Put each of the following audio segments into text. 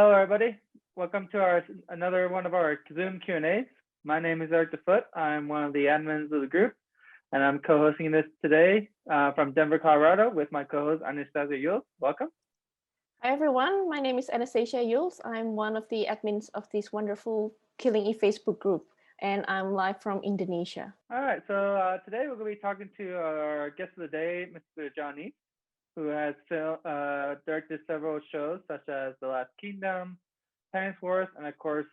Hello, everybody. Welcome to another one of our Zoom Q&As. My name is Eric DeFoot. I'm one of the admins of the group, and I'm co-hosting this today from Denver, Colorado, with my co-host Anastasia Yules. Welcome. Hi, everyone. My name is Anastasia Yules. I'm one of the admins of this wonderful Killing Eve Facebook group, and I'm live from Indonesia. All right. So today we're going to be talking to our guest of the day, Mr. John East, who has directed several shows such as The Last Kingdom, Penance Wars, and of course,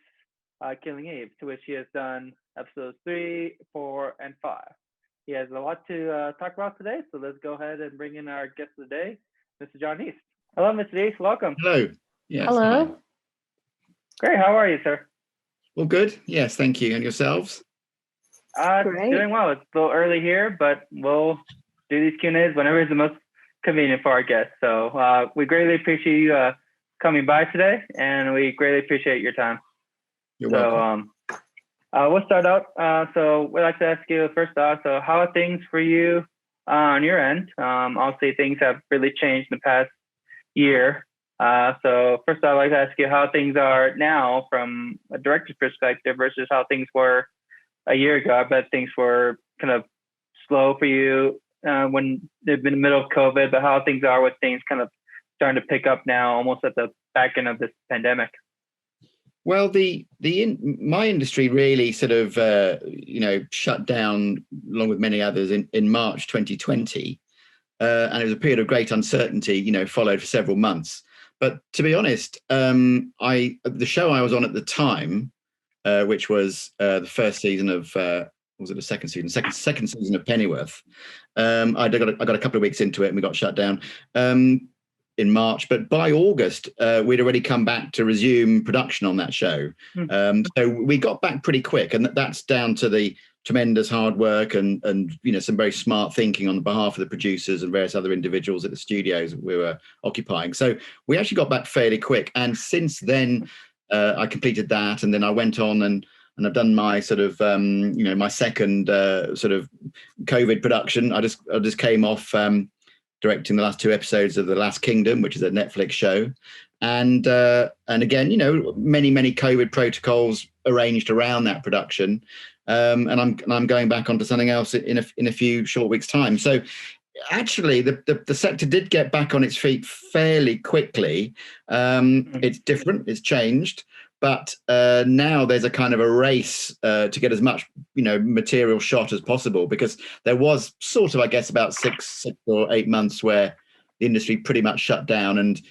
Killing Eve, to which he has done episodes 3, 4, and 5. He has a lot to talk about today, so let's go ahead and bring in our guest of the day, Mr. John East. Hello, Mr. East. Welcome. Hello. Yes. Hello. Hi. Great. How are you, sir? Well, good. Yes, thank you. And yourselves? Great. Doing well. It's a little early here, but we'll do these Q&As whenever is the most convenient for our guests. So we greatly appreciate you coming by today, and we greatly appreciate your time. You're welcome. We'll start out. So we'd like to ask you first off, so how are things for you on your end? Obviously, things have really changed in the past year. So first I'd like to ask you how things are now from a director's perspective versus how things were a year ago. I bet things were kind of slow for you when they've been in the middle of COVID, but how things are with things kind of starting to pick up now, almost at the back end of this pandemic. Well, my industry really sort of shut down along with many others in March 2020, and it was a period of great uncertainty, followed for several months. But to be honest, the show I was on at the time, which was the first season of was it the second season? Second season of Pennyworth. I got a couple of weeks into it and we got shut down in March. But by August, we'd already come back to resume production on that show. So we got back pretty quick, and that's down to the tremendous hard work and some very smart thinking on the behalf of the producers and various other individuals at the studios we were occupying. So we actually got back fairly quick. And since then, I completed that, and then I went on and I've done my sort of my second sort of COVID production. I just came off directing the last 2 episodes of The Last Kingdom, which is a Netflix show, and again, many COVID protocols arranged around that production. And I'm going back onto something else in a few short weeks' time. So actually, the sector did get back on its feet fairly quickly. It's different, it's changed, but now there's a kind of a race to get as much material shot as possible, because there was sort of, I guess, about 6 or 8 months where the industry pretty much shut down, and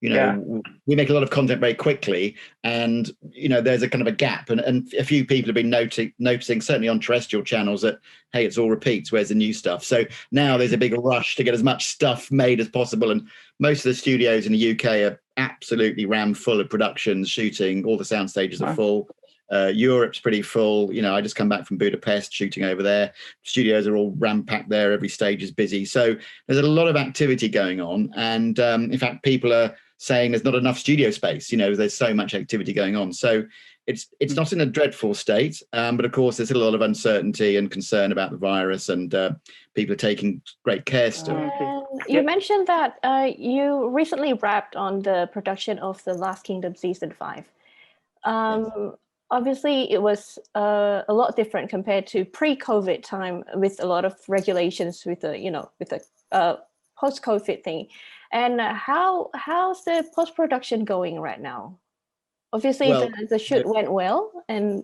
we make a lot of content very quickly, and there's a kind of a gap, and a few people have been noticing, certainly on terrestrial channels, that hey, it's all repeats, where's the new stuff? So now there's a big rush to get as much stuff made as possible, and most of the studios in the UK are absolutely rammed full of productions, shooting. All the sound stages are full. Europe's pretty full. I just come back from Budapest, shooting over there. Studios are all ram-packed there. Every stage is busy. So there's a lot of activity going on, and in fact, people are saying there's not enough studio space. There's so much activity going on. So it's not in a dreadful state, but of course there's a lot of uncertainty and concern about the virus, and people are taking great care still. You mentioned that you recently wrapped on the production of The Last Kingdom season 5. Yes. Obviously, it was a lot different compared to pre-COVID time, with a lot of regulations, with the post-COVID thing. And how's the post-production going right now? Obviously, the shoot went well, and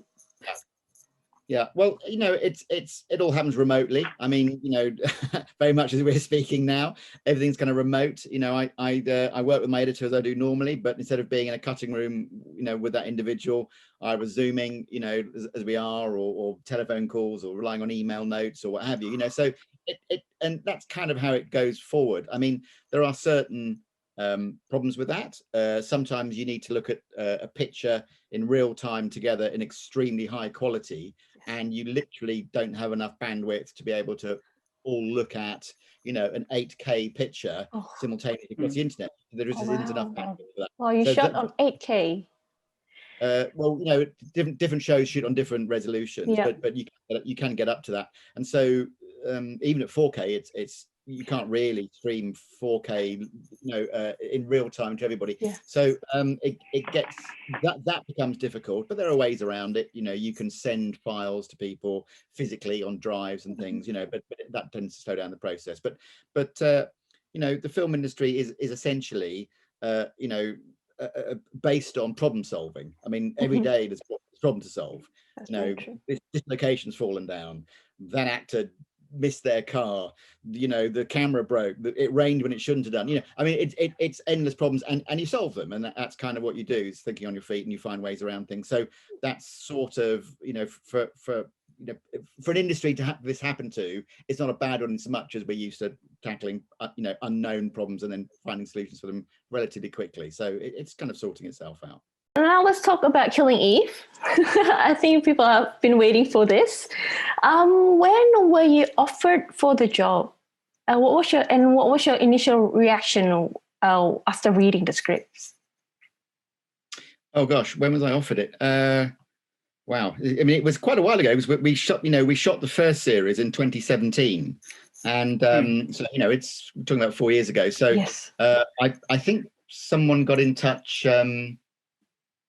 yeah. Well, it all happens remotely. I mean, very much as we're speaking now, everything's kind of remote. I work with my editor as I do normally, but instead of being in a cutting room, with that individual, I was Zooming, as we are, or telephone calls, or relying on email notes, or what have you. So and that's kind of how it goes forward. I mean, there are certain problems with that. Sometimes you need to look at a picture in real time together in extremely high quality, and you literally don't have enough bandwidth to be able to all look at an 8K picture simultaneously across the internet. There isn't enough bandwidth for that. Well, you shot on 8K. Different shows shoot on different resolutions, but you can get up to that. And so even at 4K, it's you can't really stream 4K, in real time to everybody. Yeah. So it gets that becomes difficult, but there are ways around it. You can send files to people physically on drives and things, but that tends to slow down the process. But the film industry is essentially, based on problem solving. I mean, every day there's a problem to solve. This location's fallen down, that actor missed their car, the camera broke, it rained when it shouldn't have done. I mean, it's endless problems, and you solve them, and that's kind of what you do, is thinking on your feet, and you find ways around things. So that's sort of, for an industry to have this happen to, it's not a bad one so much as we're used to tackling unknown problems and then finding solutions for them relatively quickly. So it's kind of sorting itself out. Now let's talk about Killing Eve. I think people have been waiting for this. When were you offered for the job? What was your initial reaction after reading the scripts? Oh gosh, when was I offered it? Wow, I mean, it was quite a while ago. It was, we shot the first series in 2017, and so it's we're talking about 4 years ago. So yes. I think someone got in touch.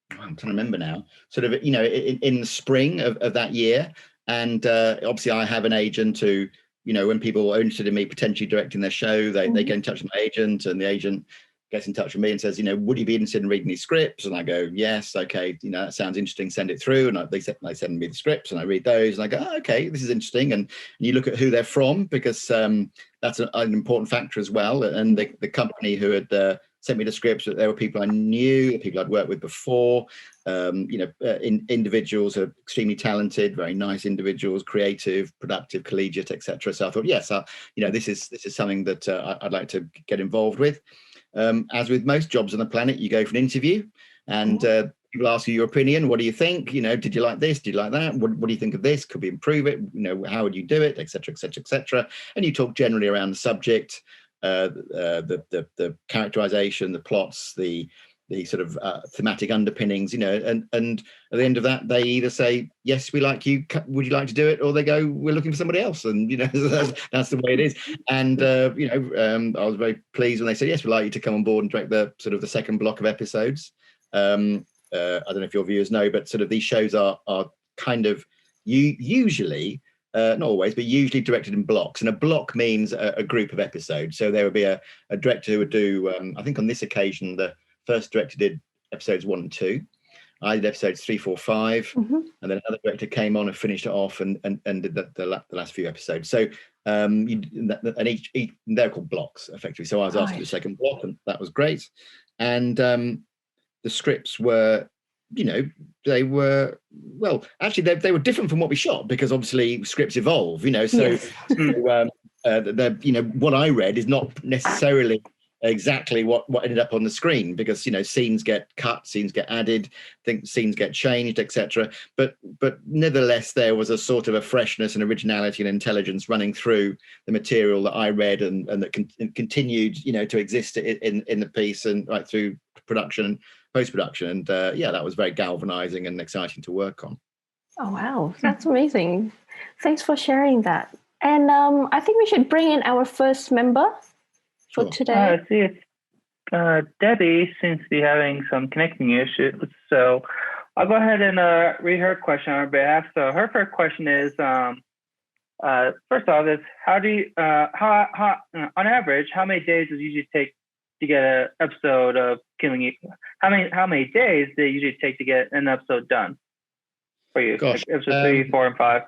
I'm trying to remember now, sort of, in the spring of that year. And obviously I have an agent who, when people are interested in me potentially directing their show, they get in touch with my agent, and the agent gets in touch with me and says, would you be interested in reading these scripts? And I go, yes, okay, that sounds interesting, send it through. And they send me the scripts, and I read those, and I go, oh, okay, this is interesting. And you look at who they're from, because that's an important factor as well. And the company who had sent me the scripts, that there were people I knew, people I'd worked with before, individuals who are extremely talented, very nice individuals, creative, productive, collegiate, etc. So I thought, yes, this is something that I'd like to get involved with. As with most jobs on the planet, you go for an interview, and people ask you your opinion. What do you think? Did you like this? Did you like that? What do you think of this? Could we improve it? How would you do it? Etc. Etc. Etc. And you talk generally around the subject. The characterization, the plots, the sort of thematic underpinnings, and at the end of that, they either say, yes, we like you, would you like to do it? Or they go, we're looking for somebody else. And, that's the way it is. And, I was very pleased when they said, yes, we'd like you to come on board and direct the second block of episodes. I don't know if your viewers know, but sort of these shows are kind of usually, not always, but usually directed in blocks. And a block means a group of episodes. So there would be a director who would do, I think on this occasion, the first director did episodes 1 and 2. I did episodes 3, 4, 5. And then another director came on and finished it off and did the last few episodes. So and each they're called blocks, effectively. So I was asked to do the second block, and that was great. And the scripts were, they were, well, actually they were different from what we shot, because obviously scripts evolve, so yes. What I read is not necessarily exactly what ended up on the screen, because scenes get cut, scenes get added, scenes get changed, etc. But nevertheless, there was a sort of a freshness and originality and intelligence running through the material that I read, and that continued to exist in the piece, and right through production and post-production. And that was very galvanizing and exciting to work on. Oh wow, that's amazing. Thanks for sharing that. And I think we should bring in our first member for today. Debbie seems to be having some connecting issues, so I'll go ahead and read her question on her behalf. So her first question is, first off, is how do you, how on average, how many days does it usually take to get an episode of Killing Eve? How many days do it usually take to get an episode done for you? Gosh, like episode 3, 4, and 5.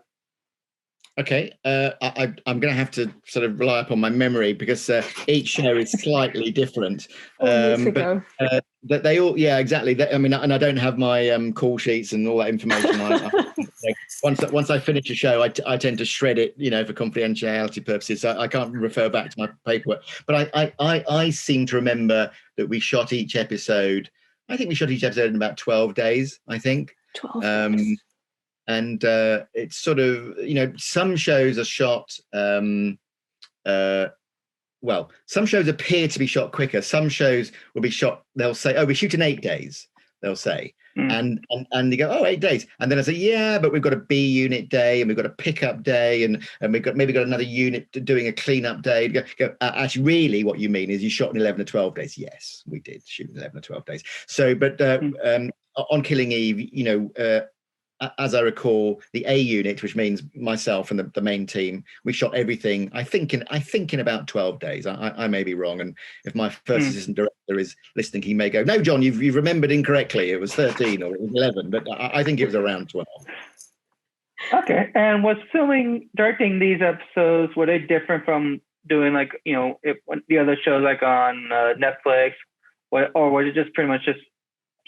Okay, I'm going to have to sort of rely upon my memory, because each show is slightly different. But they all, yeah, exactly. I mean, and I don't have my call sheets and all that information. Once I finish a show, I tend to shred it, for confidentiality purposes. So I can't refer back to my paperwork. But I seem to remember that we shot each episode. I think we shot each episode in about 12 days. I think 12 days. And it's sort of, some shows are shot, some shows appear to be shot quicker. Some shows will be shot, they'll say, oh, we shoot in 8 days. they'll say. And they go, oh, 8 days. And then I say, yeah, but we've got a B unit day and we've got a pickup day and we've got maybe got another unit doing a cleanup day. Actually, really what you mean is you shot in 11 or 12 days. Yes, we did shoot in 11 or 12 days. So, but on Killing Eve, as I recall, the A unit, which means myself and the main team, we shot everything. I think in about 12 days. I may be wrong, and if my first assistant director is listening, he may go, "No, John, you've remembered incorrectly. It was 13 or it was 11," but I think it was around 12. Okay, and was directing these episodes, were they different from doing if the other shows like on Netflix, or was it just pretty much just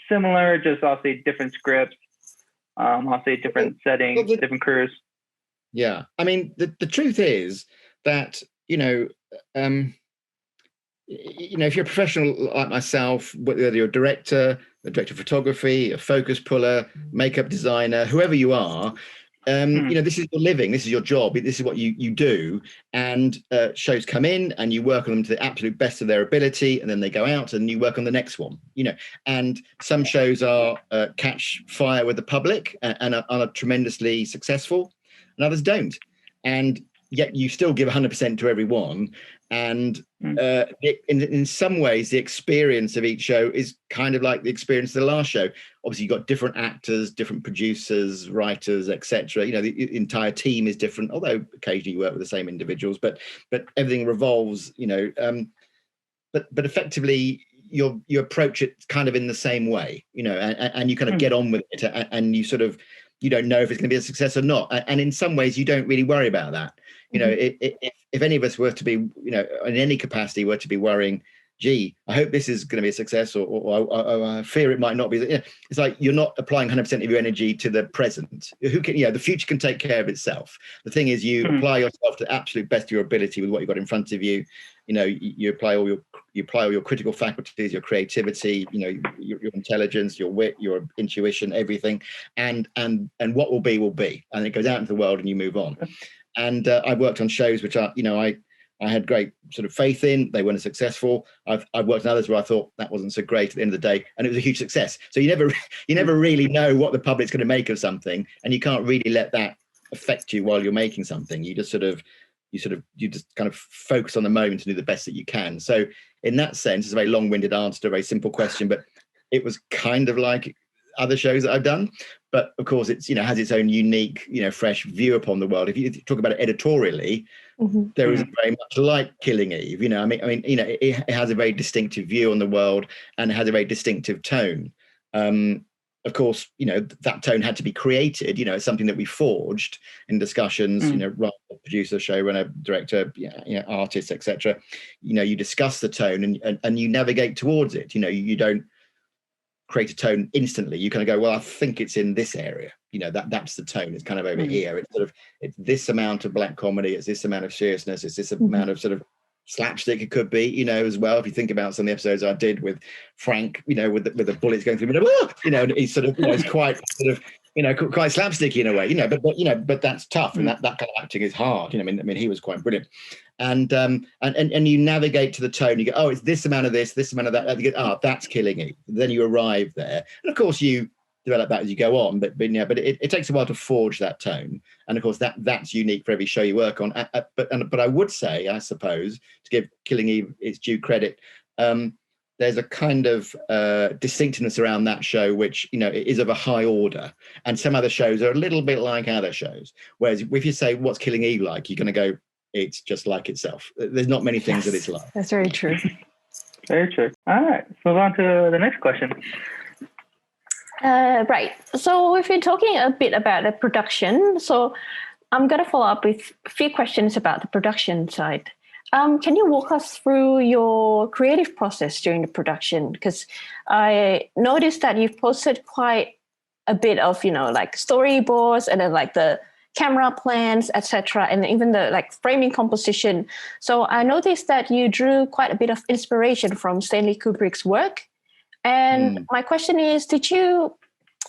similar, just obviously different scripts? I'll say different settings, different crews. Yeah, I mean, the truth is that if you're a professional like myself, whether you're a director of photography, a focus puller, makeup designer, whoever you are, this is your living, this is your job, this is what you do, and shows come in and you work on them to the absolute best of their ability, and then they go out and you work on the next one, and some shows are catch fire with the public and are tremendously successful, and others don't, and yet you still give 100% to every one. And in some ways, the experience of each show is kind of like the experience of the last show. Obviously, you've got different actors, different producers, writers, etc. The entire team is different, although occasionally you work with the same individuals. But everything revolves, But effectively, you approach it kind of in the same way, and you kind of get on with it, and you sort of don't know if it's going to be a success or not. And in some ways, you don't really worry about that. If any of us were to be, in any capacity, were to be worrying, gee, I hope this is going to be a success, or I fear it might not be. It's like you're not applying 100% of your energy to the present. Who can, the future can take care of itself. The thing is, you apply yourself to the absolute best of your ability with what you've got in front of you. You apply all your critical faculties, your creativity, your intelligence, your wit, your intuition, everything, and what will be, and it goes out into the world, and you move on. And I've worked on shows which I had great sort of faith in. They weren't as successful. I've worked on others where I thought that wasn't so great at the end of the day, and it was a huge success. So you never really know what the public's going to make of something, and you can't really let that affect you while you're making something. You just kind of focus on the moment and do the best that you can. So in that sense, it's a very long-winded answer to a very simple question, but it was kind of like other shows that I've done. But of course, it's has its own unique, fresh view upon the world. If you talk about it editorially, there is very much like Killing Eve. It has a very distinctive view on the world, and it has a very distinctive tone. Of course, that tone had to be created. It's something that we forged in discussions. Writer, producer, showrunner, director, artists, etc. You discuss the tone and you navigate towards it. You don't create a tone instantly. You kind of go, well, I think it's in this area. That's the tone. It's kind of over here. It's this amount of black comedy. It's this amount of seriousness. It's this amount of sort of slapstick. It could be, as well. If you think about some of the episodes I did with Frank, with the bullets going through him, and he's sort of, it's quite sort of, quite slapsticky in a way, but that's tough, and that kind of acting is hard. I mean, he was quite brilliant, and you navigate to the tone. You go, oh, it's this amount of this amount of that. You go, that's Killing Eve. Then you arrive there, and of course you develop that as you go on. But it takes a while to forge that tone, and of course that's unique for every show you work on. But I would say, I suppose, to give Killing Eve its due credit, there's a kind of distinctness around that show, which, it is of a high order. And some other shows are a little bit like other shows. Whereas if you say, what's Killing Eve like? You're going to go, it's just like itself. There's not many things that it's like. That's very true. Very true. All right, let's move on to the next question. Right. So we've been talking a bit about the production. So I'm going to follow up with a few questions about the production side. Can you walk us through your creative process during the production? Because I noticed that you've posted quite a bit of, like storyboards, and then like the camera plans, etc., and even the like framing composition. So I noticed that you drew quite a bit of inspiration from Stanley Kubrick's work. And my question is, did you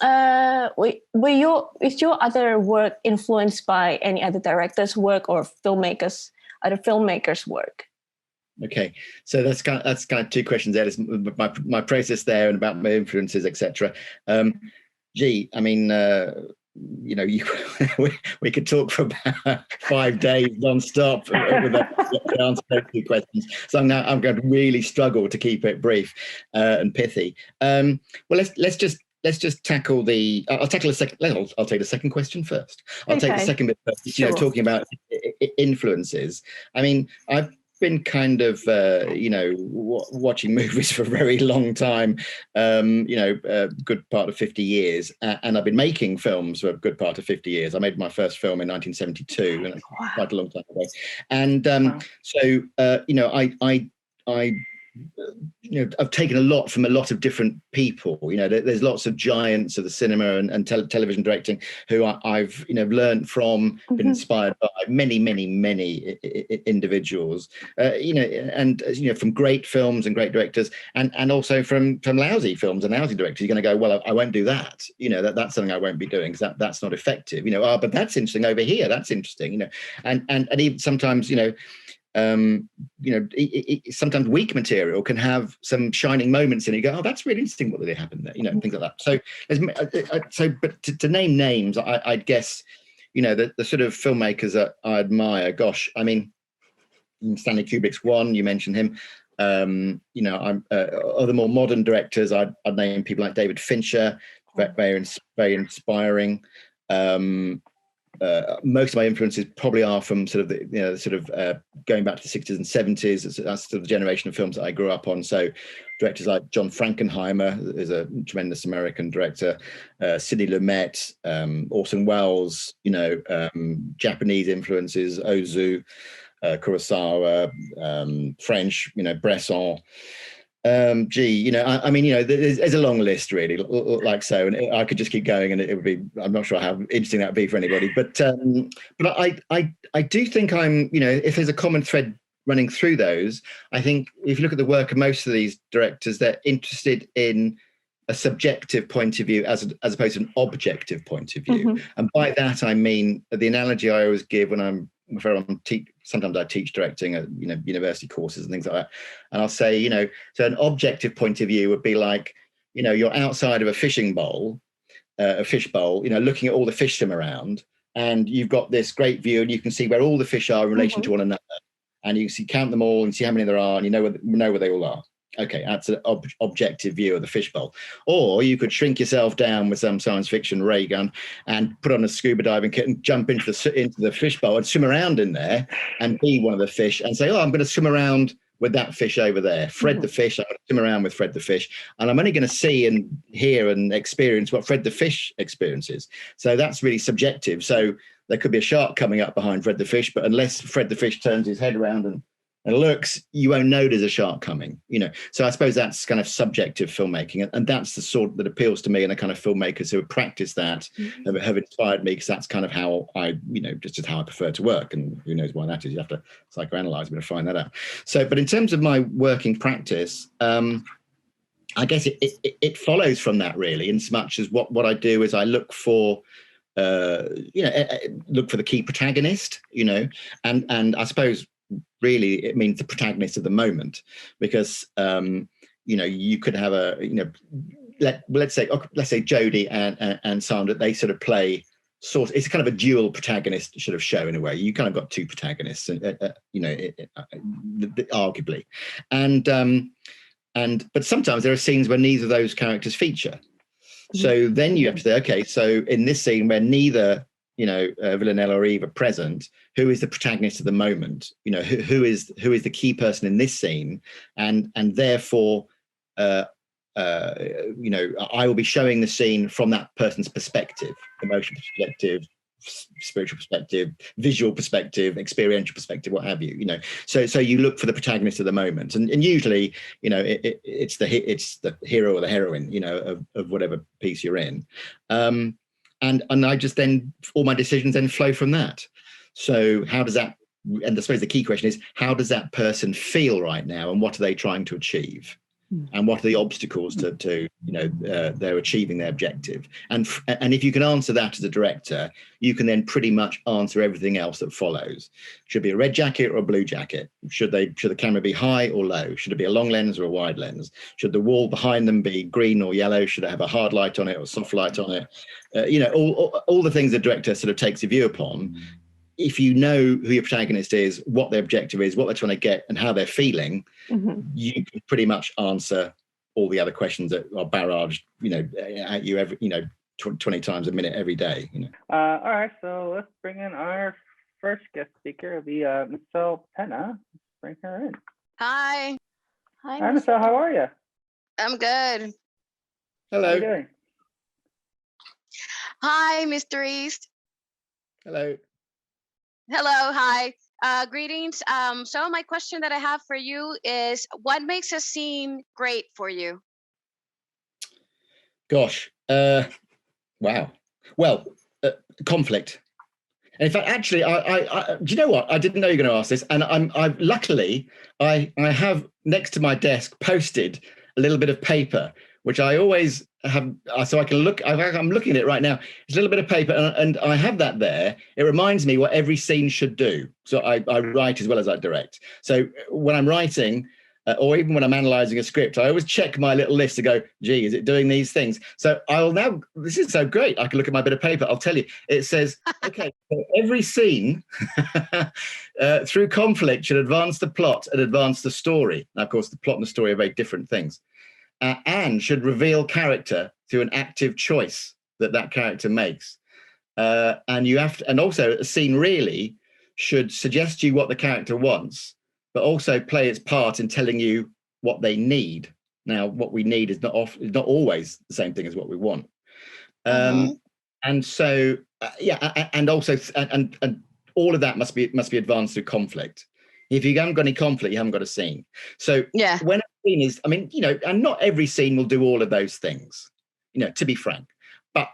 is your other work influenced by any other director's work or other filmmakers' work? Okay, so that's kind of two questions there. There's my process there and about my influences, etc. Gee, I mean, you know, we could talk for about 5 days non-stop with the answer to those two questions. So I'm going to really struggle to keep it brief and pithy. Well, let's just tackle the. I'll tackle the second. I'll take the second question first. I'll take the second bit first. Sure. You know, talking about influences. I mean, I've been kind of watching movies for a very long time, a good part of 50 years, and I've been making films for a good part of 50 years. I made my first film in 1972, and quite a long time ago. And I've taken a lot from a lot of different people. You know, there's lots of giants of the cinema and television directing who I've learned from, been inspired by many individuals. From great films and great directors, and also from lousy films and lousy directors. You're going to go, well, I won't do that. You know, that's something I won't be doing because that's not effective. You know, but that's interesting over here. That's interesting. You know, and even sometimes sometimes weak material can have some shining moments in it. You go, oh, that's really interesting. What did happen there? You know, things like that. But to name names, I'd guess, the sort of filmmakers that I admire. Gosh, I mean, Stanley Kubrick's one. You mentioned him. I'm other more modern directors. I'd name people like David Fincher. Very inspiring. Most of my influences probably are from sort of going back to the 60s and 70s. That's sort of the generation of films that I grew up on. So directors like John Frankenheimer is a tremendous American director, Sidney Lumet, Orson Welles, Japanese influences, Ozu, Kurosawa, French, Bresson. There's a long list really, like so, and I could just keep going, and it would be. I'm not sure how interesting that would be for anybody, but I do think if there's a common thread running through those, I think if you look at the work of most of these directors, they're interested in a subjective point of view as opposed to an objective point of view, and by that I mean the analogy I always give when sometimes I teach directing at university courses and things like that, and I'll say so an objective point of view would be like you're outside of a fish bowl, looking at all the fish swim around, and you've got this great view, and you can see where all the fish are in relation to one another, and you can count them all and see how many there are, and you know where they all are. Okay, that's an objective view of the fishbowl. Or you could shrink yourself down with some science fiction ray gun and put on a scuba diving kit and jump into the fishbowl and swim around in there and be one of the fish and say, oh, I'm going to swim around with that fish over there. Fred the fish, I'm going to swim around with Fred the fish. And I'm only going to see and hear and experience what Fred the fish experiences. So that's really subjective. So there could be a shark coming up behind Fred the fish, but unless Fred the fish turns his head around and looks, you won't know there's a shark coming, So I suppose that's kind of subjective filmmaking, and that's the sort that appeals to me, and the kind of filmmakers who have practiced that have inspired me, because that's kind of how I, just how I prefer to work. And who knows why that is? You have to psychoanalyze me to find that out. So, but in terms of my working practice, I guess it follows from that really, in so much as what I do is I look for look for the key protagonist, and I suppose really it means the protagonist of the moment, because you could have let's say Jodie and Sandra, they sort of play it's kind of a dual protagonist sort of show in a way. You kind of got two protagonists, arguably, but sometimes there are scenes where neither of those characters feature. So then you have to say, okay, so in this scene where neither Villanelle or Eve are present, who is the protagonist of the moment? Who is the key person in this scene? And therefore, I will be showing the scene from that person's perspective, emotional perspective, spiritual perspective, visual perspective, experiential perspective, what have you. So you look for the protagonist of the moment, and usually, it's the hero or the heroine, of whatever piece you're in. And I just then, all my decisions then flow from that. So how does that, and I suppose the key question is, how does that person feel right now, and what are they trying to achieve? and what are the obstacles to they're achieving their objective. And if you can answer that as a director, you can then pretty much answer everything else that follows. Should it be a red jacket or a blue jacket? Should the camera be high or low? Should it be a long lens or a wide lens? Should the wall behind them be green or yellow? Should it have a hard light on it or soft light on it? All the things the director sort of takes a view upon. If you know who your protagonist is, what their objective is, what they're trying to get, and how they're feeling, you can pretty much answer all the other questions that are barraged, at you every, 20 times a minute every day. All right, so let's bring in our first guest speaker, it'll be Micel Peña. Let's bring her in. Hi. Hi, Hi, Micel. How are you? I'm good. Hello. How are you doing? Hi, Mr. East. Hello. Hello. Hi. Greetings. So my question that I have for you is, what makes a scene great for you? Gosh. Wow. Well, conflict. And in fact, actually, I do you know what? I didn't know you were going to ask this, and I luckily I have next to my desk posted a little bit of paper, which I always have, so I can look. I'm looking at it right now. It's a little bit of paper, and I have that there. It reminds me what every scene should do. So I write as well as I direct. So when I'm writing, or even when I'm analysing a script, I always check my little list to go, gee, is it doing these things? So I'll now, this is so great. I can look at my bit of paper. I'll tell you, it says, okay, so every scene through conflict should advance the plot and advance the story. Now, of course, the plot and the story are very different things. And should reveal character through an active choice that character makes. And you have to, and also a scene really should suggest to you what the character wants, but also play its part in telling you what they need. Now, what we need is not always the same thing as what we want. And so, and also, and all of that must be advanced through conflict. If you haven't got any conflict, you haven't got a scene. So when a scene is, and not every scene will do all of those things, to be frank. But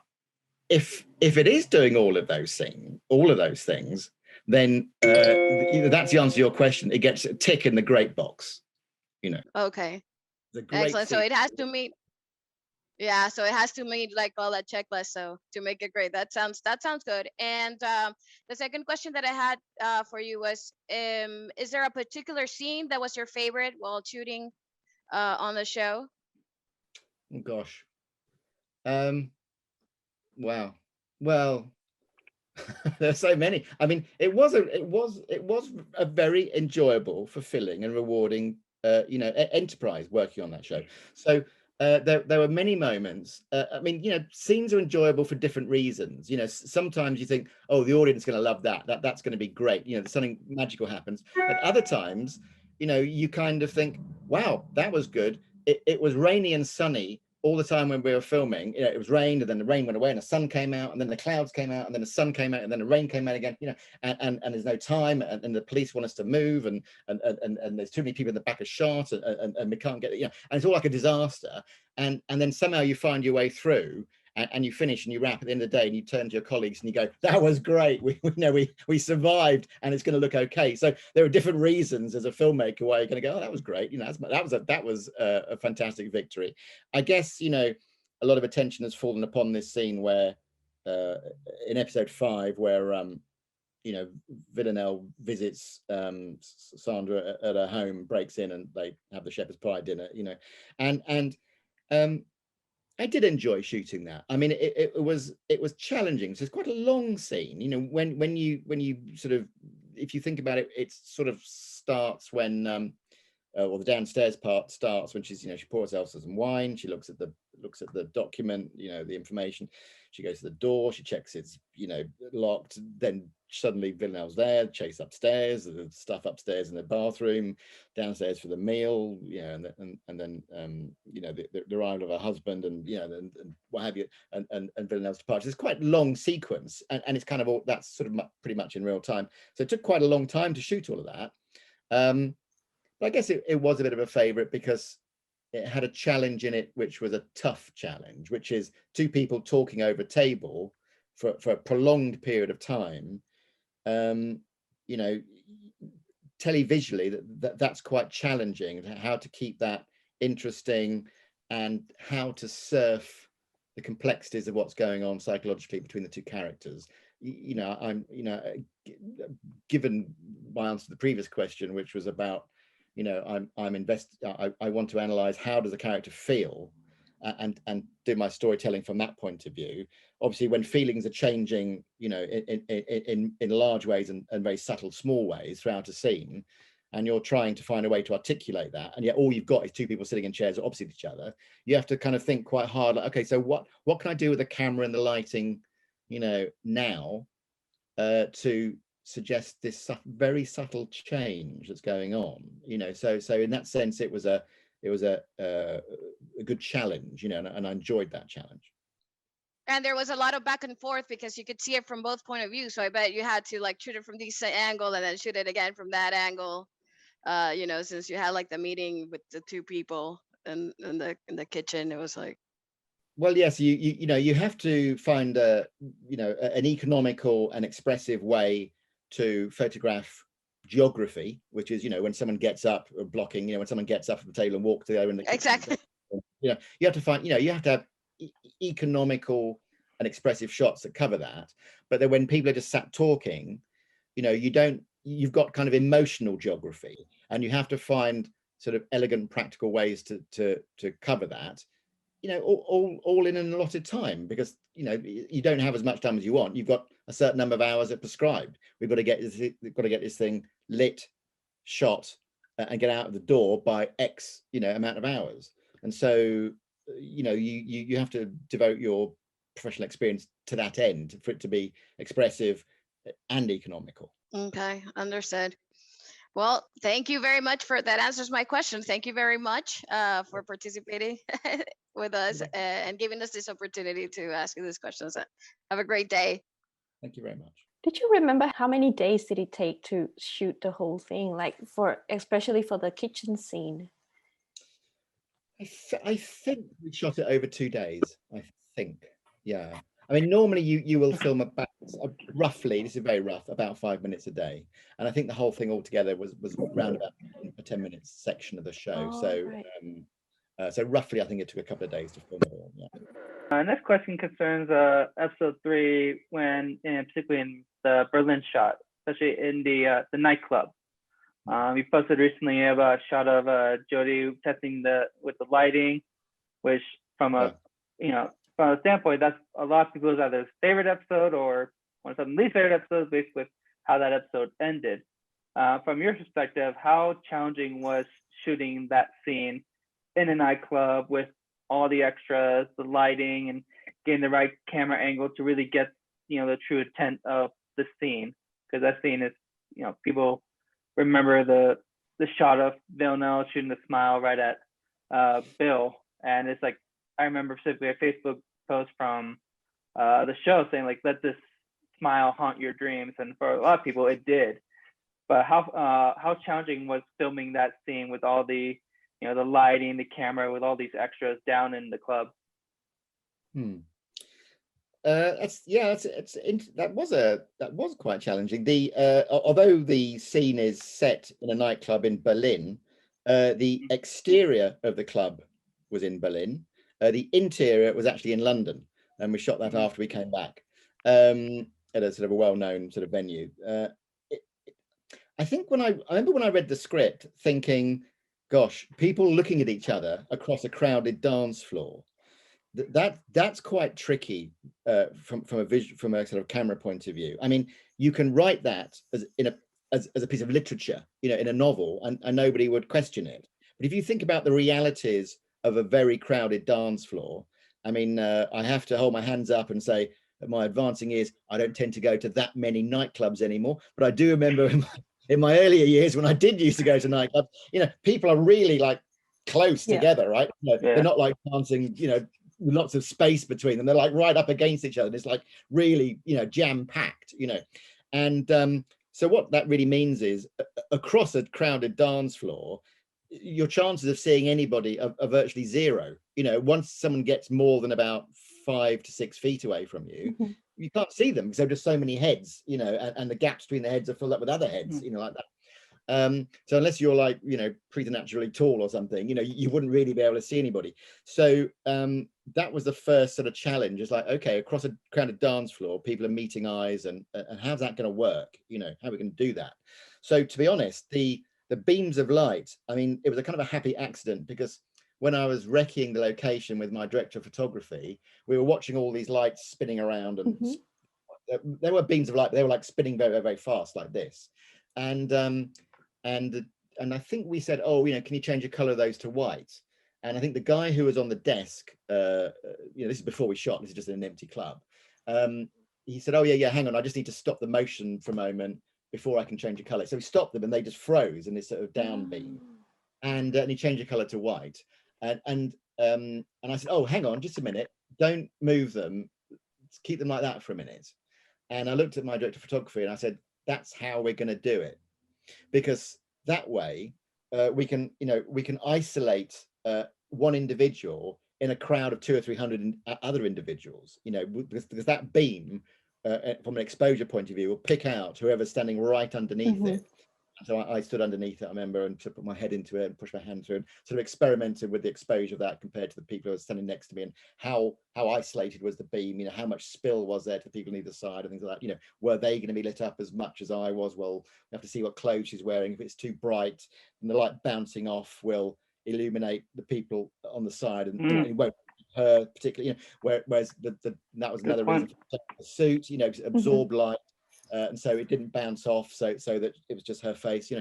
if it is doing all of those things, then that's the answer to your question. It gets a tick in the great box, Okay. Excellent. So it has to meet. Yeah, so it has to meet like all that checklist. So to make it great, that sounds good. And the second question that I had for you was, is there a particular scene that was your favorite while shooting on the show? Oh gosh. Wow. Well, there's so many. It was a very enjoyable, fulfilling, and rewarding enterprise working on that show. So there were many moments. Scenes are enjoyable for different reasons. Sometimes you think, oh, the audience is going to love that's going to be great. Something magical happens. At other times, you kind of think, wow, that was good. It was rainy and sunny all the time when we were filming. It was rained, and then the rain went away, and the sun came out, and then the clouds came out, and then the sun came out, and then the rain came out again. And there's no time, and the police want us to move, and there's too many people in the back of shot, and we can't get it. And it's all like a disaster. And then somehow you find your way through, and you finish and you wrap at the end of the day, and you turn to your colleagues and you go, that was great. We survived, and it's going to look okay. So there are different reasons as a filmmaker why you're going to go, oh, that was great. That was a fantastic victory. I guess, a lot of attention has fallen upon this scene where in episode 5, where Villanelle visits Sandra at her home, breaks in, and they have the shepherd's pie dinner, and I did enjoy shooting that. It was challenging. So it's quite a long scene. When you sort of, if you think about it, it sort of starts when, or the downstairs part starts when she's, she pours herself some wine. She looks at the document, the information. She goes to the door. She checks it's, locked. Then suddenly Villanelle's there. Chase upstairs. The stuff upstairs in the bathroom. Downstairs for the meal. And then the arrival of her husband, and and what have you, and Villanelle's departure. It's quite a long sequence, and it's kind of all that's sort of pretty much in real time. So it took quite a long time to shoot all of that. But I guess it was a bit of a favorite because it had a challenge in it, which was a tough challenge, which is two people talking over a table for a prolonged period of time. Televisually, that's quite challenging. How to keep that interesting, and how to surf the complexities of what's going on psychologically between the two characters. Given my answer to the previous question, which was about, I want to analyze how does a character feel, and do my storytelling from that point of view. Obviously, when feelings are changing, in large ways and very subtle, small ways throughout a scene, and you're trying to find a way to articulate that, and yet all you've got is two people sitting in chairs opposite each other, you have to kind of think quite hard, like, okay, so what can I do with the camera and the lighting, now, to suggest this very subtle change that's going on, so in that sense it was a good challenge, and I enjoyed that challenge. And there was a lot of back and forth because you could see it from both point of view. So I bet you had to like shoot it from this angle and then shoot it again from that angle. Since you had like the meeting with the two people in the kitchen, it was like. Well, yes, you have to find an economical and expressive way to photograph geography, which is, when someone gets up or blocking, when someone gets up from the table and walks there in the kitchen. Exactly. You have to find, you have to have economical and expressive shots that cover that. But then when people are just sat talking, you've got kind of emotional geography, and you have to find sort of elegant, practical ways to cover that, all in an allotted time, because you don't have as much time as you want. You've got a certain number of hours that prescribed. We've got to get this thing lit, shot, and get out of the door by X amount of hours. And so you have to devote your professional experience to that end for it to be expressive and economical. Okay, understood. Well, thank you very much for that. Answers my question. Thank you very much for participating with us and giving us this opportunity to ask you these questions. Have a great day. Thank you very much. Did you remember how many days did it take to shoot the whole thing, especially for the kitchen scene? I think we shot it over 2 days. I think, yeah. I mean, normally you will film about roughly, this is very rough, about 5 minutes a day, and I think the whole thing altogether was around about a 10 minutes section of the show. So roughly, I think it took a couple of days to film it all. Yeah. Next question concerns episode 3, when particularly in the Berlin shot, especially in the nightclub. We posted recently about a shot of Jodie testing with the lighting, which from a from a standpoint, that's a lot of people's either favorite episode or one of some least favorite episodes, based with how that episode ended. From your perspective, how challenging was shooting that scene in a nightclub with all the extras, the lighting, and getting the right camera angle to really get the true intent of the scene? Because that scene is, people remember the shot of Villanelle shooting the smile right at Bill, and it's like, I remember specifically a Facebook post from the show saying, like, let this smile haunt your dreams, and for a lot of people it did. But how challenging was filming that scene with all the the lighting, the camera, with all these extras down in the club? That was quite challenging. Although the scene is set in a nightclub in Berlin, the exterior of the club was in Berlin. The interior was actually in London, and we shot that after we came back at a sort of a well-known sort of venue. I think I remember when I read the script, thinking, gosh, people looking at each other across a crowded dance floor. That's quite tricky from a sort of camera point of view. I mean, you can write that as a piece of literature, in a novel, and nobody would question it. But if you think about the realities of a very crowded dance floor, I mean, I have to hold my hands up and say that my advancing years, I don't tend to go to that many nightclubs anymore. But I do remember in my earlier years when I did used to go to nightclubs, people are really like close together, right? They're not like dancing, with lots of space between them. They're like right up against each other. It's like really, jam packed, and so what that really means is across a crowded dance floor, your chances of seeing anybody are virtually zero. Once someone gets more than about 5 to 6 feet away from you, you can't see them because there are just so many heads, and the gaps between the heads are filled up with other heads, like that. So unless you're like, preternaturally tall or something, you wouldn't really be able to see anybody. So that was the first sort of challenge. It's like, okay, across a crowded dance floor, people are meeting eyes, and how's that going to work? How are we going to do that? So to be honest, the beams of light, I mean, it was a kind of a happy accident, because when I was recceing the location with my director of photography, we were watching all these lights spinning around, and there were beams of light, but they were like spinning very, very fast like this. And I think we said, oh, can you change the color of those to white? And I think the guy who was on the desk, this is before we shot, this is just in an empty club. He said, oh yeah, hang on, I just need to stop the motion for a moment before I can change the color. So we stopped them, and they just froze in this sort of down beam. And he changed the color to white. And I said, oh, hang on, just a minute, don't move them, keep them like that for a minute. And I looked at my director of photography, and I said, that's how we're going to do it, because that way we can isolate one individual in a crowd of 200 or 300 other individuals, because that beam from an exposure point of view will pick out whoever's standing right underneath it. So I stood underneath it, I remember, and put my head into it and pushed my hand through, and sort of experimented with the exposure of that compared to the people who were standing next to me, and how isolated was the beam, how much spill was there to the people on either side, and things like that. Were they going to be lit up as much as I was? Well, we have to see what clothes she's wearing. If it's too bright, and the light bouncing off will illuminate the people on the side, and it won't her particularly. Whereas that was another reason for the suit, absorb light. And so it didn't bounce off, so that it was just her face, so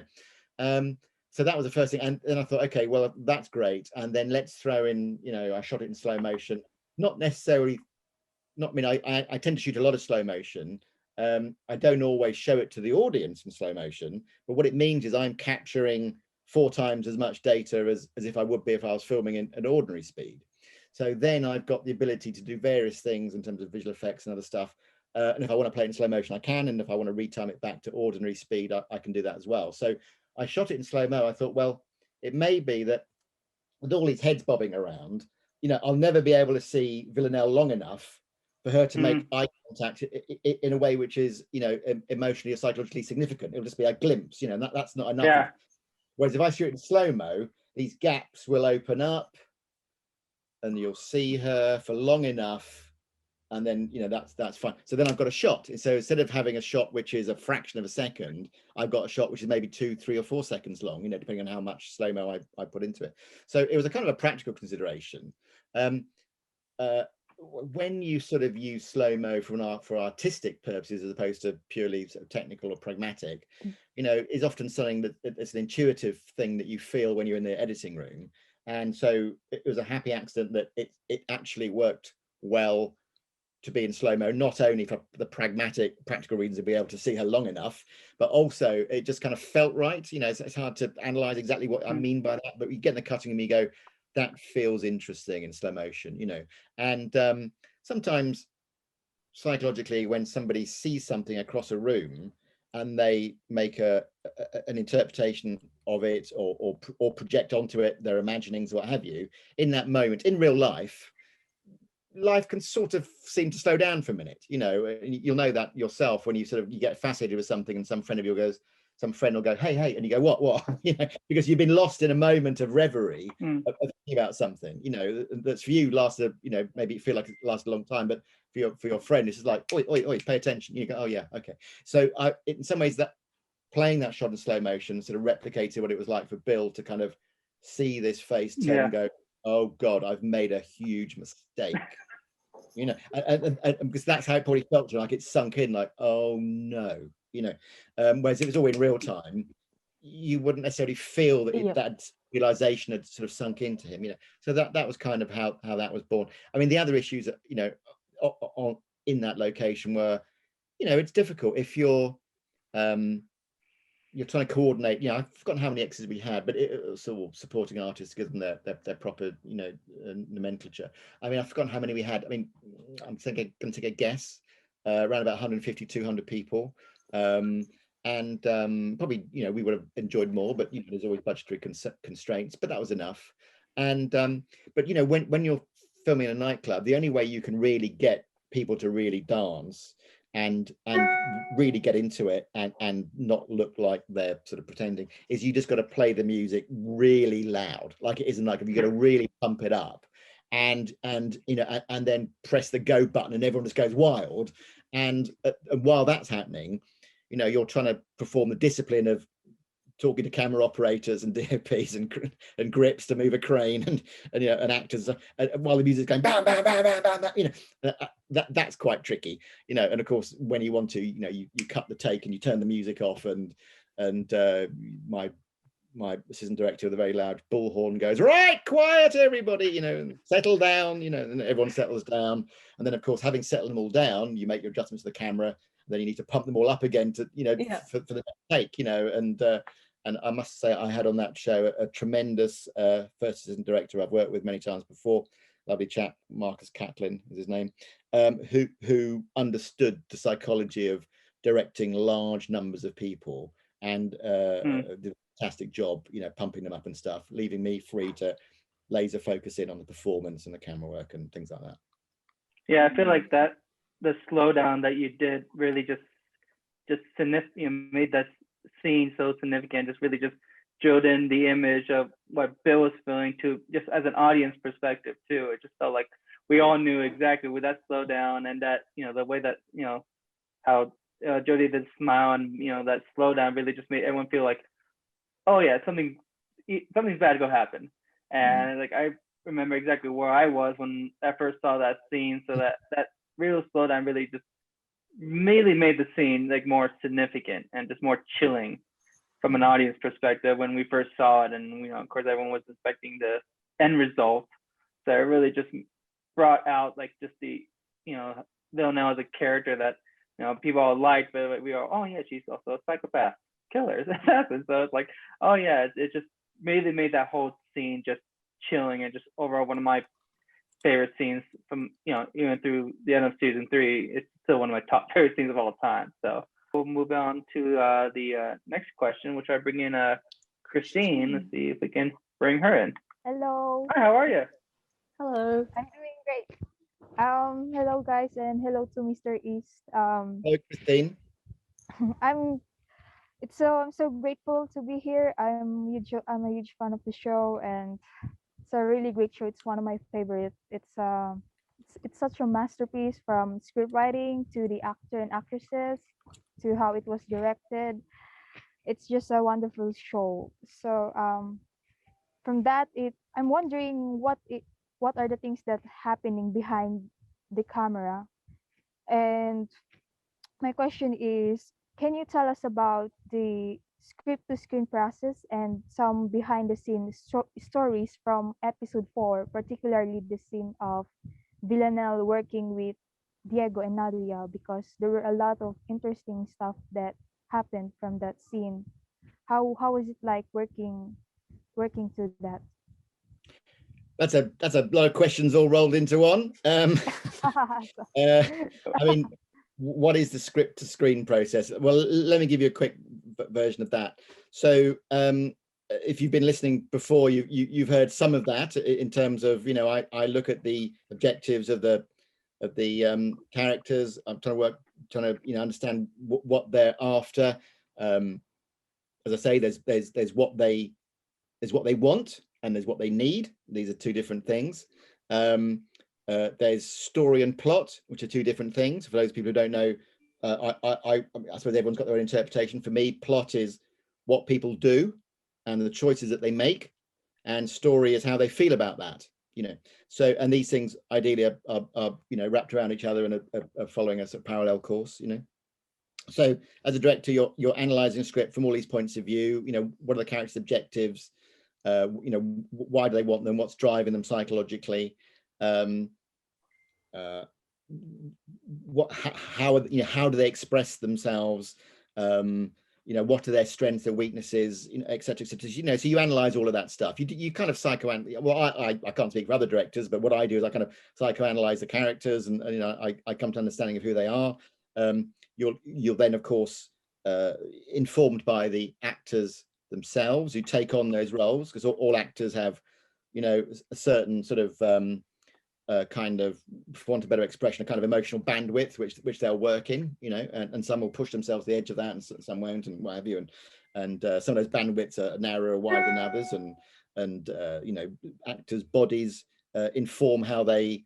that was the first thing. And then I thought, okay, well, that's great, and then let's throw in, I shot it in slow motion. I tend to shoot a lot of slow motion. I don't always show it to the audience in slow motion, but what it means is I'm capturing 4 times as much data as if I would be if I was filming at ordinary speed. So then I've got the ability to do various things in terms of visual effects and other stuff. And if I want to play it in slow motion, I can. And if I want to retime it back to ordinary speed, I can do that as well. So I shot it in slow-mo. I thought, well, it may be that with all these heads bobbing around, I'll never be able to see Villanelle long enough for her to make eye contact in a way which is, emotionally or psychologically significant. It'll just be a glimpse, and that's not enough. Yeah. Whereas if I shoot it in slow-mo, these gaps will open up and you'll see her for long enough. And then, that's fine. So then I've got a shot. So instead of having a shot which is a fraction of a second, I've got a shot which is maybe 2, 3, or 4 seconds long, depending on how much slow-mo I put into it. So it was a kind of a practical consideration. When you sort of use slow-mo for artistic purposes as opposed to purely sort of technical or pragmatic, is often something that it's an intuitive thing that you feel when you're in the editing room. And so it was a happy accident that it actually worked well to be in slow-mo, not only for the practical reasons of being able to see her long enough, but also it just kind of felt right. It's hard to analyze exactly what I mean by that, but you get in the cutting room, you go, that feels interesting in slow motion, and sometimes psychologically, when somebody sees something across a room and they make an interpretation of it or project onto it their imaginings, what have you, in that moment, in real life can sort of seem to slow down for a minute, you'll know that yourself when you get fascinated with something and some friend will go, hey, and you go, what, because you've been lost in a moment of reverie of thinking about something, that's for you lasted, maybe you feel like it lasted a long time, but for your friend, it's just like, oi, pay attention. You go, oh yeah, okay. So in some ways, that playing that shot in slow motion sort of replicated what it was like for Bill to kind of see this face turn and go, oh God, I've made a huge mistake. And because that's how it probably felt to him, like it sunk in, like, oh no, whereas if it was all in real time, you wouldn't necessarily feel that that realization had sort of sunk into him, so that was kind of how that was born. I mean, the other issues that, in that location were, it's difficult if you're trying to coordinate. I've forgotten how many extras we had, but it was sort of supporting artists to give them their proper, nomenclature. I mean, I've forgotten how many we had. I mean, I'm going to take a guess, around about 150, 200 people. And probably, we would have enjoyed more, but there's always budgetary constraints, but that was enough. And but when you're filming in a nightclub, the only way you can really get people to really dance and really get into it and not look like they're sort of pretending, is you just got to play the music really loud, like it isn't like if you got to really pump it up and you know, and then press the go button and everyone just goes wild. And while that's happening, you know, you're trying to perform the discipline of talking to camera operators and DOPs and grips to move a crane and you know, and actors while the music's going bam bam bam bam bam, bam, you know, that's quite tricky, you know. And of course when you want to, you know, you cut the take and you turn the music off, and my assistant director with a very loud bullhorn goes, right, quiet everybody, you know, and settle down, you know, and everyone settles down. And then of course, having settled them all down, you make your adjustments to the camera, then you need to pump them all up again to, you know, for the next take, you know. And I must say, I had on that show a tremendous first assistant director I've worked with many times before, lovely chap, Marcus Catlin is his name, who understood the psychology of directing large numbers of people and did a fantastic job, you know, pumping them up and stuff, leaving me free to laser focus in on the performance and the camera work and things like that. Yeah, I feel like that the slowdown that you did really just made that scene so significant, just really just drilled in the image of what Bill was feeling to just as an audience perspective too. It just felt like we all knew exactly with that slowdown and that, you know, the way that, you know, how Jodie did smile and, you know, that slowdown really just made everyone feel like, oh yeah, something's bad to go happen. And like I remember exactly where I was when I first saw that scene. So that real slowdown really just really made the scene like more significant and just more chilling from an audience perspective when we first saw it. And, you know, of course everyone was expecting the end result, so it really just brought out like just the, you know, Villanelle as a character that, you know, people all liked, but we are, oh yeah, she's also a psychopath killer. So it's like, oh yeah, it just really made that whole scene just chilling and just overall one of my favorite scenes from, you know, even through the end of season 3. It's still one of my top favorite scenes of all time. So we'll move on to the next question, which I bring in Kristine. Let's see if we can bring her in. Hello. Hi, how are you? Hello. I'm doing great. Hello guys, and hello to Mr. East. Hello, Kristine. I'm so grateful to be here. I'm a huge fan of the show, and it's a really great show. It's one of my favorites. It's such a masterpiece, from script writing to the actor and actresses to how it was directed. It's just a wonderful show. So from that, I'm wondering what are the things that happening behind the camera. And my question is, can you tell us about the script to screen process and some behind the scenes stories from episode 4, particularly the scene of Villanelle working with Diego and Nadia, because there were a lot of interesting stuff that happened from that scene. How was it like working to that? That's a lot of questions all rolled into one. I mean, what is the script to screen process? Well, let me give you a quick version of that. So if you've been listening before, you've heard some of that in terms of, you know, I look at the objectives of the characters. I'm trying to you know, understand what they're after. As I say, there's what they want and there's what they need. These are two different things. There's story and plot, which are two different things. For those people who don't know, I suppose everyone's got their own interpretation. For me, plot is what people do and the choices that they make, and story is how they feel about that. You know, so, and these things ideally are you know, wrapped around each other and are following a sort of parallel course. You know, so as a director, you're analysing a script from all these points of view. You know, what are the characters' objectives? You know, why do they want them? What's driving them psychologically? How you know, how do they express themselves? You know, what are their strengths, their weaknesses, you know, et cetera, et cetera. You know, so you analyze all of that stuff. You kind of psychoanalyze. Well, I can't speak for other directors, but what I do is I kind of psychoanalyze the characters, and you know, I come to understanding of who they are. You're then, of course, informed by the actors themselves who take on those roles, because all actors have, you know, a certain sort of kind of, for want of a better expression, a kind of emotional bandwidth which they'll work in, you know, and some will push themselves to the edge of that, and some won't, and what have you, and some of those bandwidths are narrower or wider than others, and you know, actors' bodies inform how they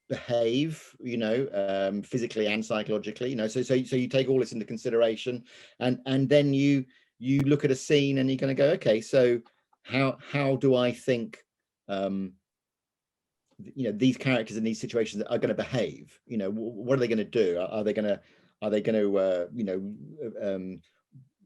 behave, you know, physically and psychologically, you know, so you take all this into consideration, and then you look at a scene and you're going to go, okay, so how do I think you know, these characters in these situations are going to behave, you know, what are they going to do? Are they going to you know,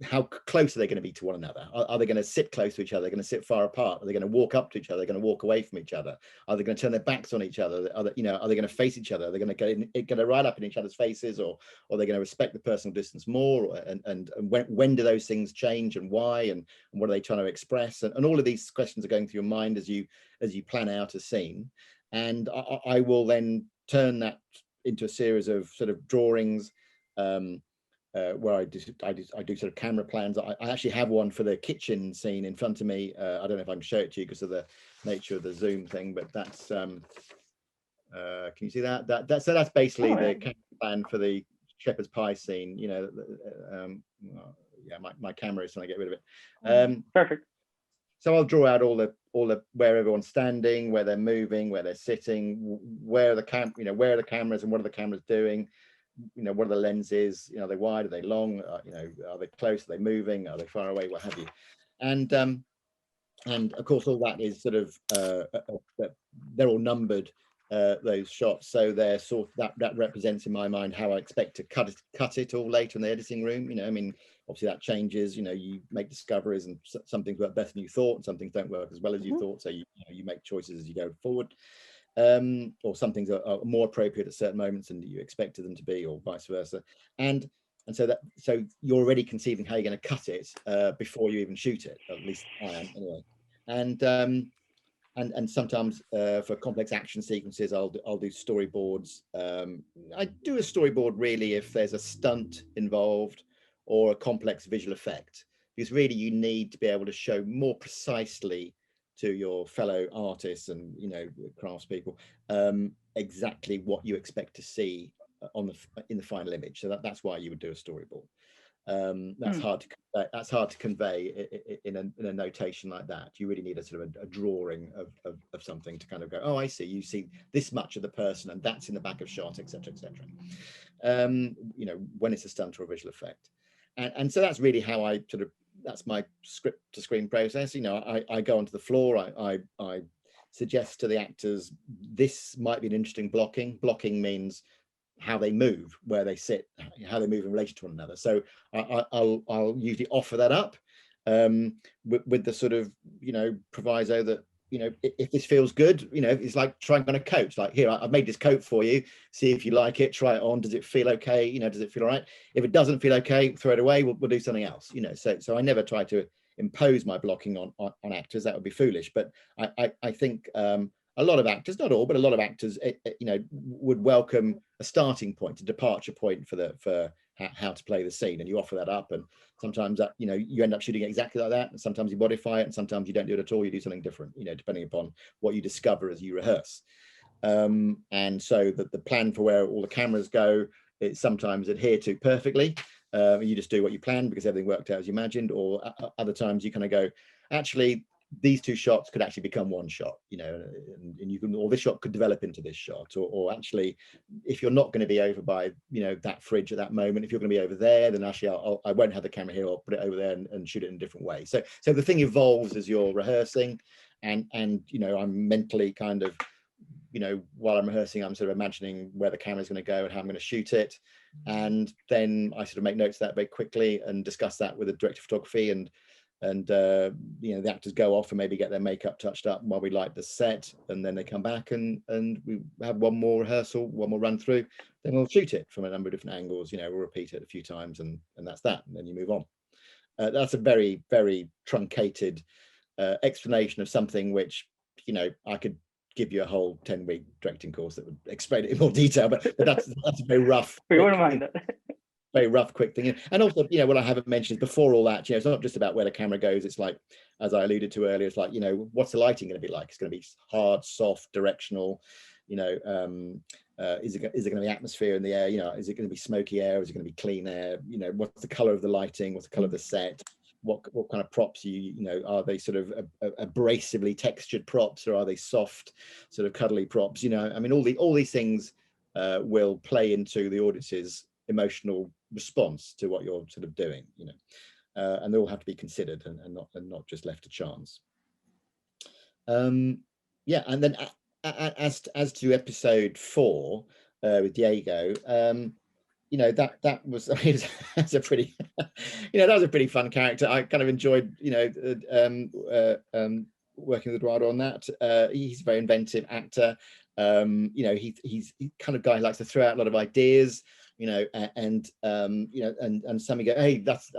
how close are they going to be to one another? Are they going to sit close to each other? They're going to sit far apart? Are they going to walk up to each other? They're going to walk away from each other? Are they going to turn their backs on each other? Are they, you know, are they going to face each other? Are they going to get right up in each other's faces, or are they going to respect the personal distance more? And when do those things change, and why? And what are they trying to express? And all of these questions are going through your mind as you plan out a scene. And I will then turn that into a series of sort of drawings, where I do sort of camera plans. I actually have one for the kitchen scene in front of me. I don't know if I can show it to you because of the nature of the Zoom thing, but that's can you see that? So that's basically the camera plan for the shepherd's pie scene. You know, yeah, my camera is trying to get rid of it. Perfect. So I'll draw out all the where everyone's standing, where they're moving, where they're sitting, where are the cameras, and what are the cameras doing? You know, what are the lenses? You know, are they wide? Are they long? You know, are they close? Are they moving? Are they far away? What have you? And of course, all that is sort of they're all numbered, those shots, so they're sort of, that represents in my mind how I expect to cut it all later in the editing room. You know, I mean, obviously that changes. You know, you make discoveries, and some things work better than you thought, and some things don't work as well as you thought. So you make choices as you go forward. Or some things are more appropriate at certain moments than you expected them to be, or vice versa. And so you're already conceiving how you're going to cut it before you even shoot it. At least I am, anyway. And sometimes for complex action sequences, I'll do storyboards. I do a storyboard really if there's a stunt involved or a complex visual effect, because really you need to be able to show more precisely to your fellow artists and, you know, craftspeople exactly what you expect to see in the final image. So that's why you would do a storyboard. That's hard to convey in a notation like that. You really need a sort of a drawing of something to kind of go, oh, I see, you see this much of the person, and that's in the back of shot, etc., etc. You know, when it's a stunt or a visual effect. And so that's really how I sort of, that's my script to screen process. You know, I go onto the floor, I suggest to the actors, this might be an interesting blocking. Blocking means how they move, where they sit, how they move in relation to one another. So I'll usually offer that up with the sort of, you know, proviso that, you know, if this feels good, you know, it's like trying on a coat. Like, here, I've made this coat for you. See if you like it. Try it on. Does it feel okay? You know, does it feel all right? If it doesn't feel okay, throw it away. We'll do something else. You know, so I never try to impose my blocking on actors. That would be foolish. But I think a lot of actors, not all, but a lot of actors, you know, would welcome a starting point, a departure point for how to play the scene, and you offer that up. And sometimes that, you know, you end up shooting it exactly like that, and sometimes you modify it, and sometimes you don't do it at all. You do something different, you know, depending upon what you discover as you rehearse. And so the plan for where all the cameras go, it's sometimes adhered to perfectly. You just do what you planned because everything worked out as you imagined, or other times you kind of go, actually, these two shots could actually become one shot, you know, and you can, or this shot could develop into this shot, or actually, if you're not going to be over by, you know, that fridge at that moment, if you're going to be over there, then actually I won't have the camera here, I'll put it over there and shoot it in a different way. So the thing evolves as you're rehearsing, and you know, I'm mentally kind of, you know, while I'm rehearsing, I'm sort of imagining where the camera's going to go and how I'm going to shoot it, and then I sort of make notes of that very quickly and discuss that with the director of photography, and you know, the actors go off and maybe get their makeup touched up while we light the set, and then they come back and we have one more rehearsal, one more run through, then we'll shoot it from a number of different angles. You know, we'll repeat it a few times, and that's that, and then you move on. That's a very, very truncated explanation of something which, you know, I could give you a whole 10-week directing course that would explain it in more detail, but that's a very rough. We wouldn't mind that. very rough, quick thing. And also, you know, what I haven't mentioned is before all that, you know, it's not just about where the camera goes. It's like, as I alluded to earlier, it's like, you know, what's the lighting going to be like? It's going to be hard, soft, directional. You know, is it going to be atmosphere in the air? You know, is it going to be smoky air? Is it going to be clean air? You know, what's the color of the lighting? What's the color of the set? What kind of props you know, are they sort of abrasively textured props, or are they soft, sort of cuddly props? You know, I mean, all these things will play into the audience's emotional response to what you're sort of doing. You know, and they all have to be considered and not just left to chance. Yeah, and then as to episode 4 with Diego. You know, that was, I mean, that's a pretty, you know, that was a pretty fun character. I kind of enjoyed, you know, working with Eduardo on that. He's a very inventive actor. You know, he's kind of guy who likes to throw out a lot of ideas, you know, and you know, and some go, hey, that's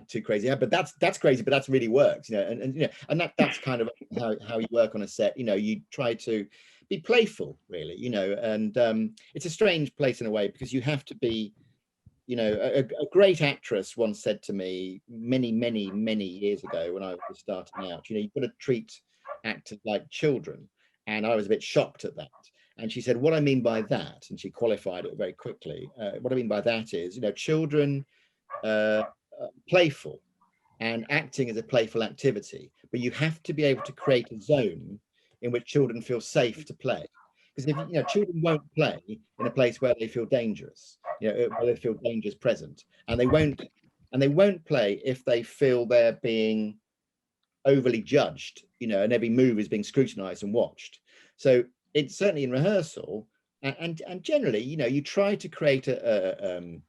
too crazy. Yeah, but that's crazy, but that's really works, you know, and you know, and that's kind of how you work on a set. You know, you try to be playful, really, you know, and it's a strange place in a way, because you have to be, you know, a great actress once said to me many years ago when I was starting out, you know, you've got to treat actors like children. And I was a bit shocked at that. And she said, what I mean by that, and she qualified it very quickly, what I mean by that is, you know, children playful, and acting is a playful activity, but you have to be able to create a zone in which children feel safe to play. Because if you know, children won't play in a place where they feel dangerous, you know, where they feel danger is present, and they won't play if they feel they're being overly judged, you know, and every move is being scrutinized and watched. So it's certainly in rehearsal, and generally, you know, you try to create in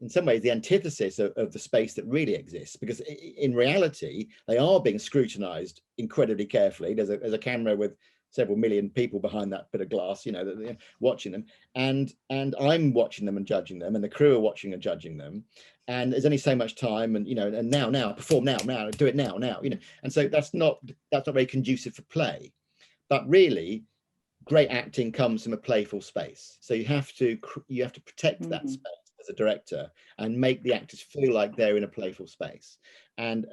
some ways the antithesis of the space that really exists, because in reality they are being scrutinized incredibly carefully. There's a camera with several million people behind that bit of glass, you know, that they're watching them, and I'm watching them and judging them, and the crew are watching and judging them, and there's only so much time, and you know, and now perform now do it now, you know, and so that's not very conducive for play. But really great acting comes from a playful space, so you have to protect that space as a director and make the actors feel like they're in a playful space, and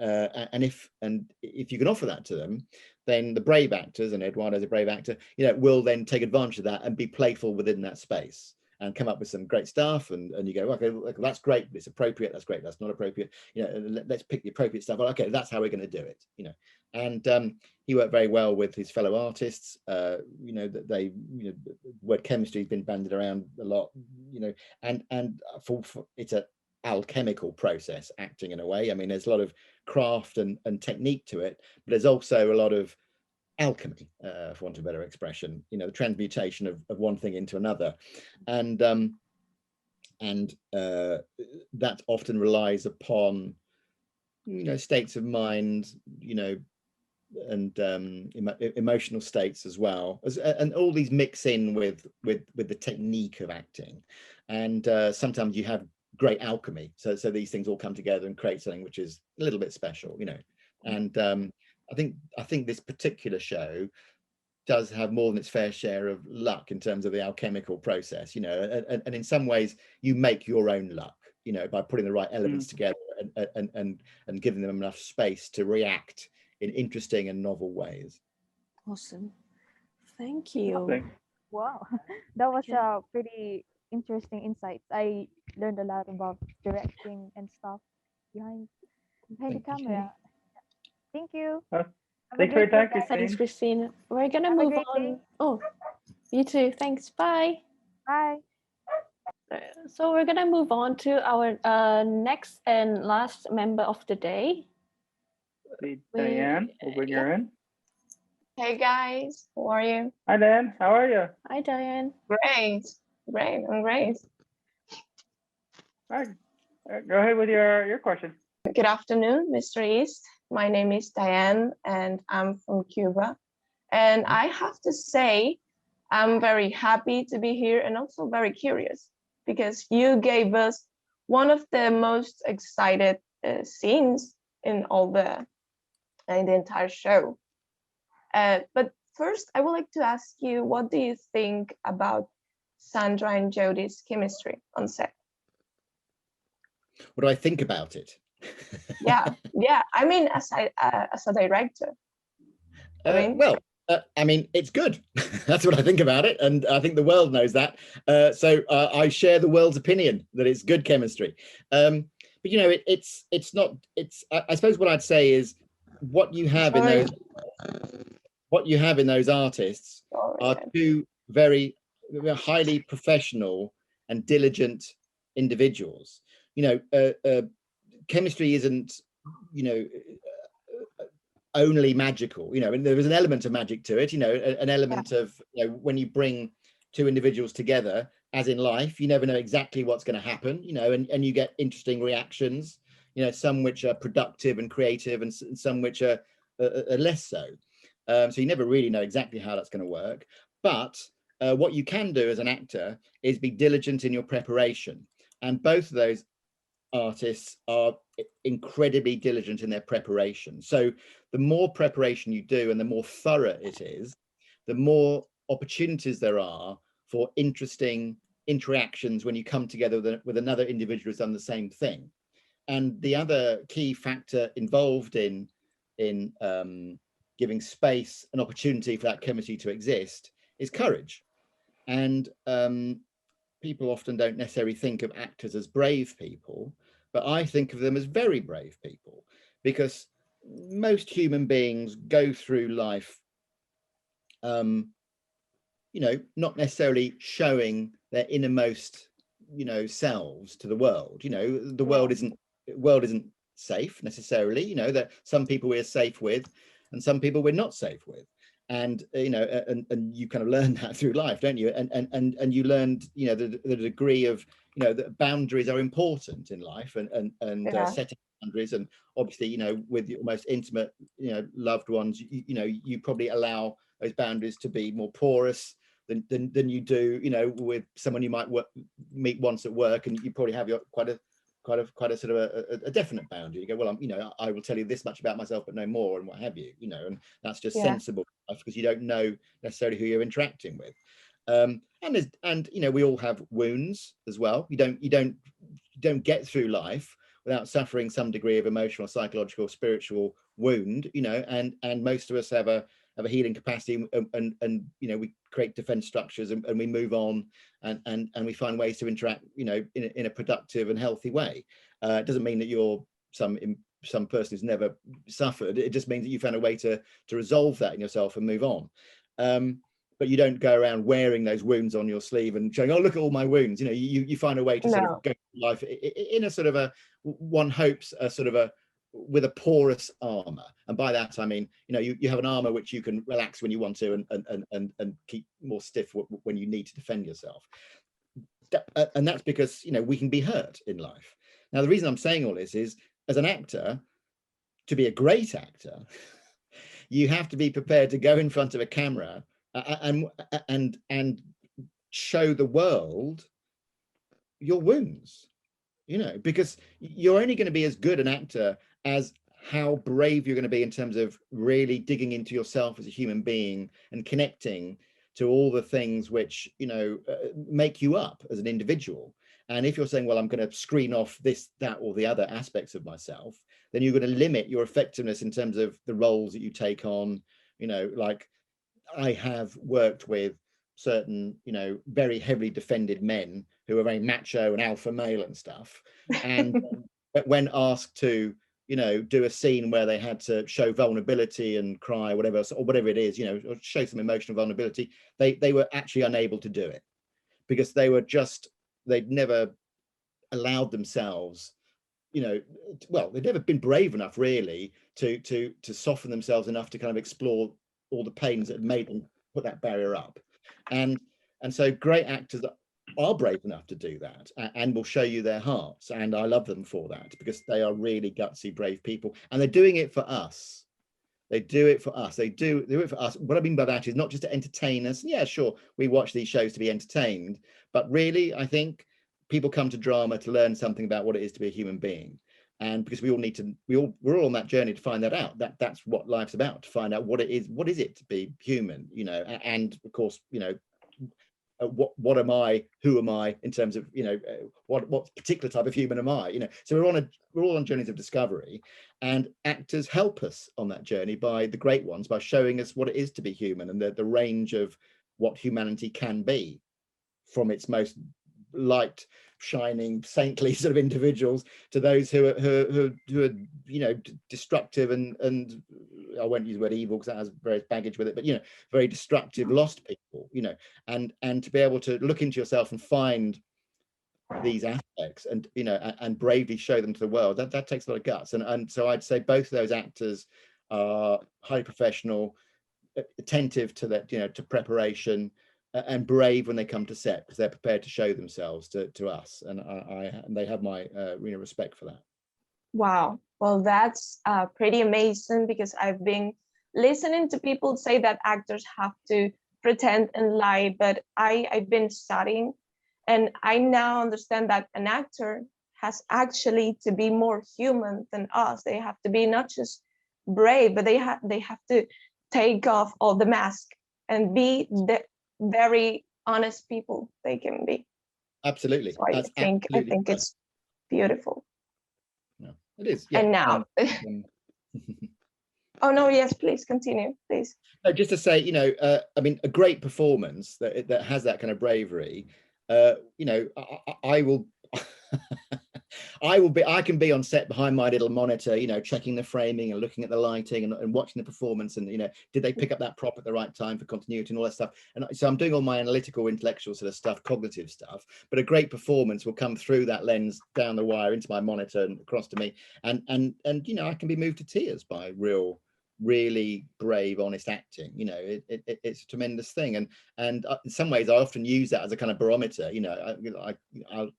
if you can offer that to them, then the brave actors, and Eduardo's a brave actor, you know, will then take advantage of that and be playful within that space and come up with some great stuff, and you go, okay, that's great, it's appropriate, that's great, that's not appropriate, you know, let's pick the appropriate stuff. Well, okay, that's how we're going to do it, you know. And he worked very well with his fellow artists, you know, that they, you know, the word chemistry has been bandied around a lot, you know, and for it's a alchemical process, acting, in a way. I mean, there's a lot of craft and technique to it, but there's also a lot of alchemy, for want of a better expression, you know, the transmutation of one thing into another, and that often relies upon, you know, states of mind, you know, and emotional states as well, and all these mix in with the technique of acting, and sometimes you have great alchemy, so these things all come together and create something which is a little bit special, you know. And I think this particular show does have more than its fair share of luck in terms of the alchemical process, you know, and in some ways you make your own luck, you know, by putting the right elements together and giving them enough space to react in interesting and novel ways. Awesome. Thank you. Okay. Wow, that was a pretty interesting insights. I learned a lot about directing and stuff behind the camera. Thank you. Thanks for your time, Kristine. Thanks, Kristine. We're gonna Have a move great on. day. Oh, you too. Thanks. Bye. Bye. So we're gonna move on to our next and last member of the day. Diane, we'll bring her in. Hey guys, how are you? Hi, Diane. How are you? Hi, Diane. Great, I'm great. All right. Go ahead with your question. Good afternoon, Mr. East. My name is Diane and I'm from Cuba. And I have to say, I'm very happy to be here and also very curious because you gave us one of the most excited scenes in the entire show. But first, I would like to ask you, what do you think about Sandra and Jodi's chemistry on set? What do I think about it? Yeah, I mean, as a director. I mean, it's good. That's what I think about it, and I think the world knows that. So I share the world's opinion that it's good chemistry. But you know, it's not. I suppose what I'd say is what you have in those artists are two very highly professional and diligent individuals. You know, chemistry isn't, you know, only magical, you know, and there is an element of magic to it, you know, an element of, you know, when you bring two individuals together, as in life, you never know exactly what's going to happen, you know, and you get interesting reactions, you know, some which are productive and creative, and some which are less so. So you never really know exactly how that's going to work. But what you can do as an actor is be diligent in your preparation. And both of those artists are incredibly diligent in their preparation. So the more preparation you do and the more thorough it is, the more opportunities there are for interesting interactions when you come together with another individual who's done the same thing. And the other key factor involved in giving space and opportunity for that chemistry to exist is courage. And people often don't necessarily think of actors as brave people, but I think of them as very brave people, because most human beings go through life, you know, not necessarily showing their innermost, you know, selves to the world. You know, the world isn't safe necessarily. You know, that some people we're safe with, and some people we're not safe with. And you know, and you kind of learn that through life, don't you? And you learned, you know, the degree of, you know, that boundaries are important in life, and setting boundaries. And obviously, you know, with your most intimate, you know, loved ones, you know, you probably allow those boundaries to be more porous than you do, you know, with someone you might meet once at work, and you probably have your quite a sort of a definite boundary. You go, well, you know, I will tell you this much about myself, but no more, and what have you, you know, and that's just sensible, because you don't know necessarily who you're interacting with. And you know, we all have wounds as well. You don't get through life without suffering some degree of emotional, psychological, spiritual wound, you know, and most of us have a healing capacity, and you know, we create defense structures, and we move on, and we find ways to interact, you know, in a productive and healthy way. It doesn't mean that you're some person who's never suffered. It just means that you found a way to resolve that in yourself and move on. But you don't go around wearing those wounds on your sleeve and showing, oh, look at all my wounds. You know, you find a way to sort of go through life in a sort of one hopes a sort of with a porous armor. And by that I mean, you know, you have an armor which you can relax when you want to, and keep more stiff when you need to defend yourself. And that's because, you know, we can be hurt in life. Now, the reason I'm saying all this is, as an actor, to be a great actor, you have to be prepared to go in front of a camera and show the world your wounds, you know, because you're only going to be as good an actor as how brave you're going to be in terms of really digging into yourself as a human being and connecting to all the things which, you know, make you up as an individual. And if you're saying, well, I'm going to screen off this, that, or the other aspects of myself, then you're going to limit your effectiveness in terms of the roles that you take on. You know, like I have worked with certain, you know, very heavily defended men who are very macho and alpha male and stuff. And when asked to, you know, do a scene where they had to show vulnerability and cry, whatever, or whatever it is, you know, or show some emotional vulnerability, they were actually unable to do it, because they'd never allowed themselves, you know, well, they'd never been brave enough really to soften themselves enough to kind of explore all the pains that had made them put that barrier up. And so great actors are brave enough to do that, and will show you their hearts, and I love them for that, because they are really gutsy, brave people, and they're doing it for us. They do it for us. They do it for us. What I mean by that is not just to entertain us. Yeah, sure, we watch these shows to be entertained, but really, I think people come to drama to learn something about what it is to be a human being. And because we're all on that journey to find that out. That's what life's about, to find out what is it to be human, you know. And of course, you know, what am I, who am I, in terms of, you know, what particular type of human am I, you know. So we're all on journeys of discovery, and actors help us on that journey, by the great ones, by showing us what it is to be human, and the range of what humanity can be, from its most light, shining, saintly sort of individuals to those who are you know, destructive and I won't use the word evil because that has various baggage with it, but you know, very destructive, lost people, you know, and to be able to look into yourself and find these aspects, and you know, and bravely show them to the world, that takes a lot of guts. And so I'd say both of those actors are highly professional, attentive to that, you know, to preparation, and brave when they come to set, because they're prepared to show themselves to us, and they have my respect for that. Wow, well, that's pretty amazing, because I've been listening to people say that actors have to pretend and lie, but I've been studying, and I now understand that an actor has actually to be more human than us. They have to be not just brave, but they have to take off all the mask and be the very honest people they can be. Absolutely. So I think it's beautiful. No, it is. Yeah. And now oh no, yes, please continue, please. No, just to say, you know, I mean, a great performance that has that kind of bravery, you know, I will I can be on set behind my little monitor, you know, checking the framing and looking at the lighting and watching the performance, and you know, did they pick up that prop at the right time for continuity and all that stuff. And so I'm doing all my analytical, intellectual sort of stuff, cognitive stuff, but a great performance will come through that lens, down the wire into my monitor and across to me, and you know, I can be moved to tears by really brave, honest acting. You know, it's a tremendous thing, and in some ways I often use that as a kind of barometer. You know, I'll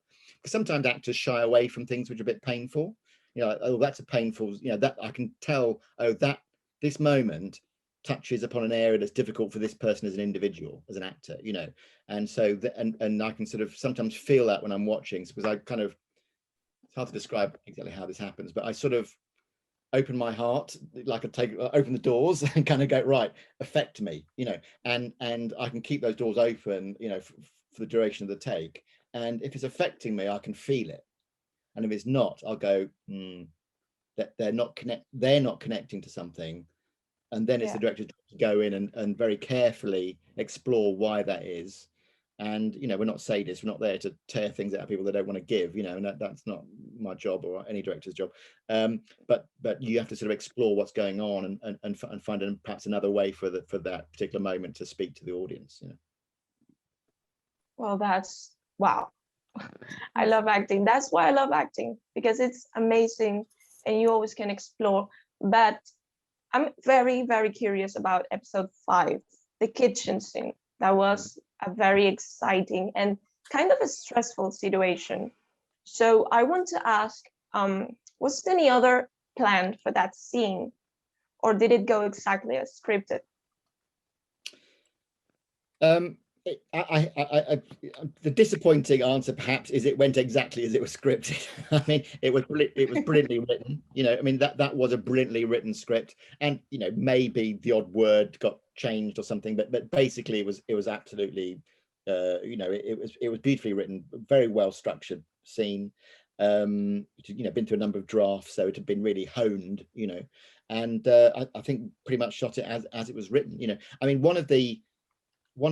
sometimes actors shy away from things which are a bit painful. You know, oh, that's a painful, you know, that I can tell, oh, that this moment touches upon an area that's difficult for this person as an individual, as an actor, you know. And so and I can sort of sometimes feel that when I'm watching, because I kind of, it's hard to describe exactly how this happens, but I sort of open my heart, like open the doors and kind of go, right, affect me, you know, and I can keep those doors open, you know, for the duration of the take. And if it's affecting me, I can feel it. And if it's not, I'll go, that they're not connecting to something. And then it's the director's job to go in and very carefully explore why that is. And, you know, we're not sadists, we're not there to tear things out of people they don't want to give, you know, and that's not my job or any director's job. But you have to sort of explore what's going on and find perhaps another way for that particular moment to speak to the audience, you know. Well, that's, wow. I love acting. That's why I love acting, because it's amazing and you always can explore. But I'm very, very curious about episode 5, the kitchen scene. That was a very exciting and kind of a stressful situation. So I want to ask, was there any other plan for that scene, or did it go exactly as scripted? The disappointing answer perhaps is it went exactly as it was scripted. I mean, it was brilliantly written. You know, I mean, that was a brilliantly written script, and you know, maybe the odd word got changed or something, but basically it was absolutely, you know, it was beautifully written, very well structured scene. You know, been through a number of drafts, so it had been really honed. You know, and I think pretty much shot it as it was written. You know, I mean, one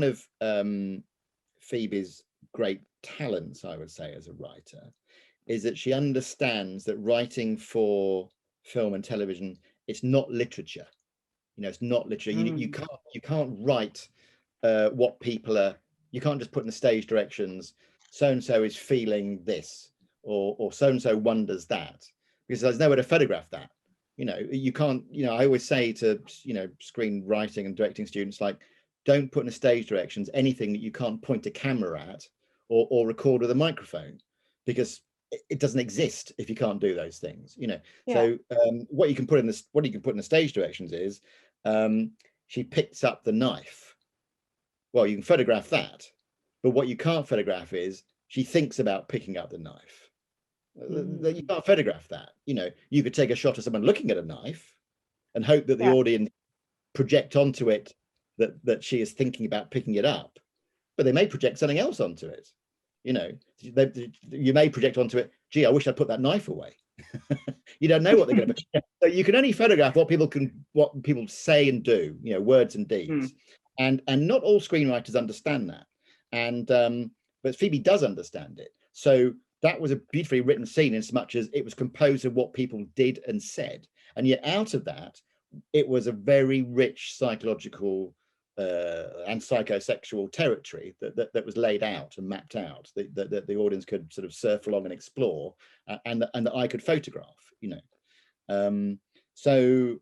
of Phoebe's great talents, I would say, as a writer, is that she understands that writing for film and television, it's not literature. You know, it's not literature. You can't write what people are. You can't just put in the stage directions, so and so is feeling this, or so and so wonders that, because there's nowhere to photograph that. You know, you can't. You know, I always say to, you know, screenwriting and directing students, like, don't put in the stage directions anything that you can't point a camera at or record with a microphone, because it doesn't exist if you can't do those things, you know. So what you can put in the stage directions is she picks up the knife. Well, you can photograph that, but what you can't photograph is she thinks about picking up the knife. You can't photograph that. You know, you could take a shot of someone looking at a knife and hope that the audience project onto it that she is thinking about picking it up, but they may project something else onto it. You know, you may project onto it, gee, I wish I'd put that knife away. You don't know what they're going to put. So you can only photograph what people say and do, you know, words and deeds. And not all screenwriters understand that. And but Phoebe does understand it. So that was a beautifully written scene in so much as it was composed of what people did and said. And yet out of that, it was a very rich psychological and psychosexual territory that was laid out and mapped out, that the audience could sort of surf along and explore, and that I could photograph, you know. So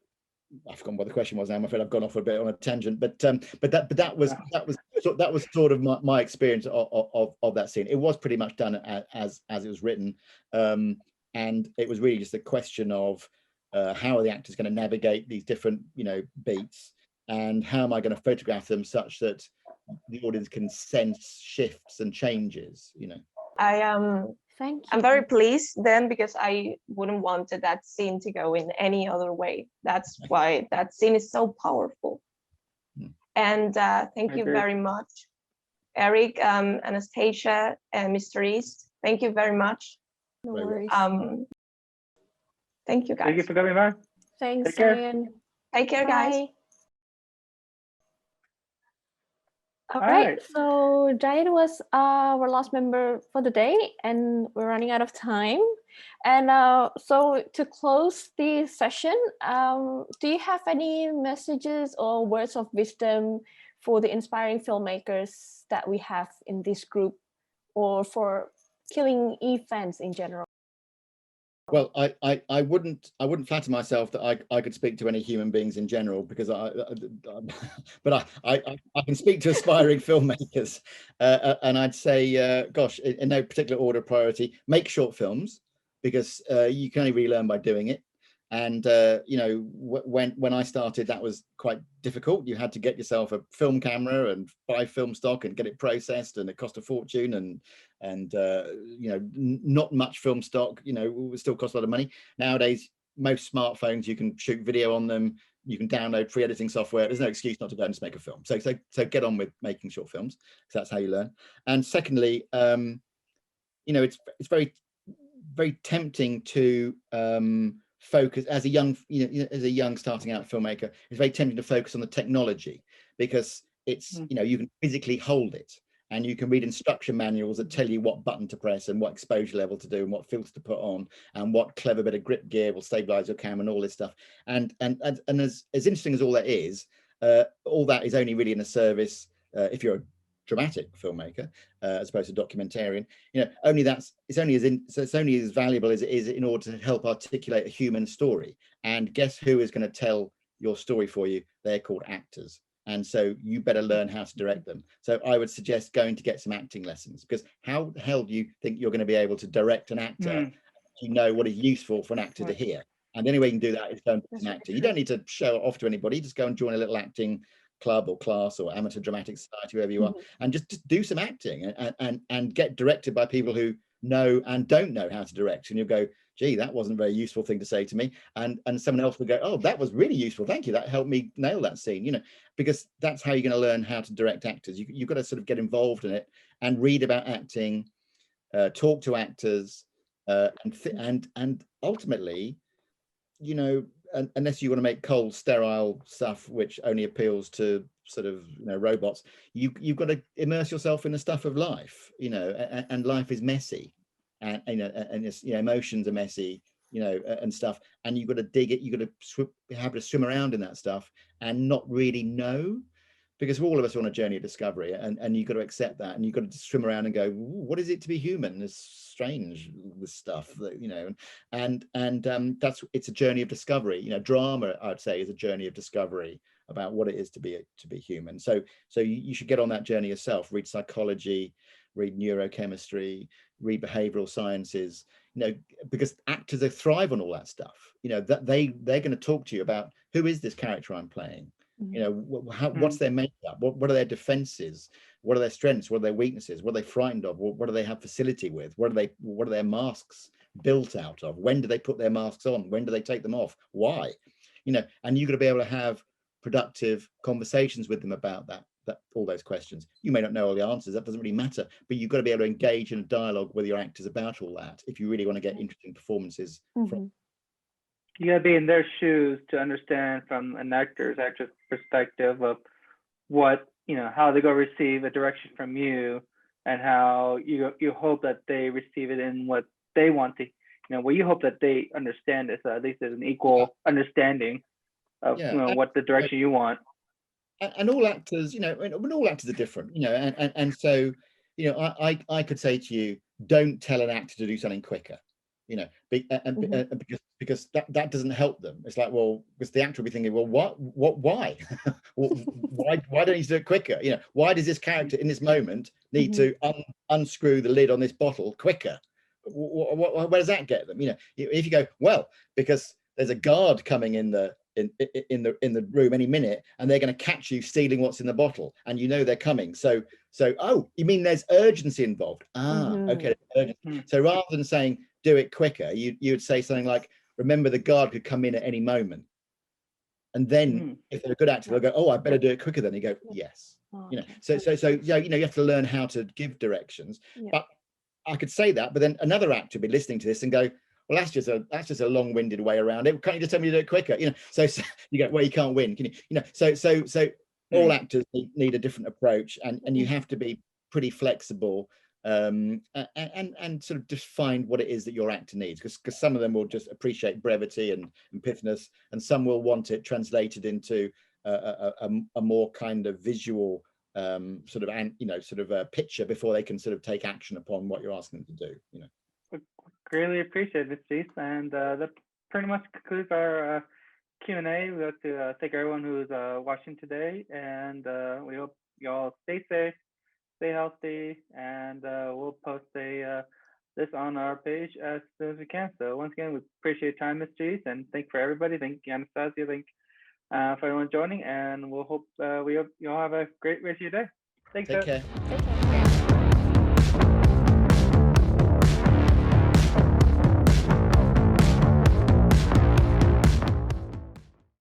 I've forgotten what the question was now. I'm afraid I've gone off a bit on a tangent, but that was sort of my experience of that scene. It was pretty much done as it was written, and it was really just a question of how are the actors going to navigate these different, you know, beats, and how am I going to photograph them such that the audience can sense shifts and changes, you know. Thank you. I'm very pleased then, because I wouldn't want that scene to go in any other way. That's why that scene is so powerful. And thank you very much, Eric, Anastasia, and Mr. East. Thank you very much. No worries. Thank you, guys. Thank you for coming by. Thanks, Take care. Diane. Take care, guys. Bye. All right, so Diane was our last member for the day, and we're running out of time. And so to close the session, do you have any messages or words of wisdom for the inspiring filmmakers that we have in this group, or for Killing Eve fans in general? Well, I wouldn't flatter myself that I could speak to any human beings in general, because but I can speak to aspiring filmmakers, and I'd say, gosh, in no particular order of priority, make short films, because you can only really learn by doing it. And you know, when I started, that was quite difficult. You had to get yourself a film camera and buy film stock and get it processed, and it cost a fortune. And you know, not much film stock, you know, still cost a lot of money. Nowadays, most smartphones, you can shoot video on them. You can download free editing software. There's no excuse not to go and just make a film. So get on with making short films, because that's how you learn. And secondly, you know, it's very tempting to focus as a young, as a young starting out filmmaker. It's very tempting to focus on the technology, because it's, you know, you can physically hold it, and you can read instruction manuals that tell you what button to press and what exposure level to do and what filter to put on and what clever bit of grip gear will stabilize your camera and all this stuff. And as interesting as all that is only really in a service if you're a dramatic filmmaker, as opposed to documentarian. You know, it's only as valuable as it is in order to help articulate a human story. And guess who is going to tell your story for you? They're called actors. And so you better learn how to direct them. So I would suggest going to get some acting lessons, because how the hell do you think you're going to be able to direct an actor? You know what is useful for an actor to hear. And the only way you can do that is go and be an actor. You don't need to show it off to anybody. Just go and join a little acting club or class or amateur dramatic society, wherever you are, and just do some acting and get directed by people who know and don't know how to direct. And you'll go, gee, that wasn't a very useful thing to say to me. And someone else will go, oh, that was really useful. Thank you. That helped me nail that scene, you know, because that's how you're going to learn how to direct actors. You've got to sort of get involved in it and read about acting, talk to actors, and ultimately, you know, unless you want to make cold, sterile stuff which only appeals to sort of, you know, robots, you've got to immerse yourself in the stuff of life, you know, and life is messy, and you know, and it's, you know, emotions are messy, you know, and stuff, and you've got to dig it. You've got to have to swim around in that stuff and not really know, because all of us are on a journey of discovery, and you've got to accept that, and you've got to swim around and go, what is it to be human? It's strange, this stuff that, you know, and it's a journey of discovery. You know, drama, I'd say, is a journey of discovery about what it is to be human. So you should get on that journey yourself. Read psychology, read neurochemistry, read behavioral sciences, you know, because actors thrive on all that stuff. You know, that they're going to talk to you about, who is this character I'm playing? You know, what's their makeup? What are their defenses? What are their strengths? What are their weaknesses? What are they frightened of? What do they have facility with? What are their masks built out of? When do they put their masks on? When do they take them off? Why? You know, and you've got to be able to have productive conversations with them about all those questions. You may not know all the answers, that doesn't really matter, but you've got to be able to engage in a dialogue with your actors about all that if you really want to get interesting performances from. You got to be in their shoes to understand from an actor's perspective of what, how they're going to receive a direction from you, and how you hope that they receive it in what they want to, what you hope that they understand it. So at least there's an equal understanding of what the direction you want. And all actors, all actors are different, and so, I could say to you, don't tell an actor to do something quicker, because that doesn't help them. It's like, well, because the actor will be thinking, well, why? why don't you do it quicker? Why does this character in this moment need to unscrew the lid on this bottle quicker? Where does that get them? If you go, well, because there's a guard coming in the room any minute, and they're going to catch you stealing what's in the bottle, and they're coming. So oh, you mean there's urgency involved? Okay. Urgency. So rather than saying do it quicker, you would say something like, remember the guard could come in at any moment. And then if they're a good actor, they'll go, oh, I better do it quicker. Then you go, yes. So you have to learn how to give directions. But I could say that, but then another actor would be listening to this and go, well, that's just a long-winded way around it. Can't you just tell me to do it quicker? So you go, well, you can't win. Can you? So all actors need a different approach, and you have to be pretty flexible, and sort of define what it is that your actor needs, because some of them will just appreciate brevity and pithiness, and some will want it translated into a more kind of visual sort of a picture before they can sort of take action upon what you're asking them to do. Greatly appreciate it, Chief. And that pretty much concludes our Q&A. We have to thank everyone who's watching today, and we hope you all stay safe, stay healthy, and we'll post this on our page as soon as we can. So once again, we appreciate your time, Ms. Chief, and thank you for everybody. Thank you, Anastasia. Thank for everyone joining, and we hope you all have a great rest of your day. Thanks, Take care.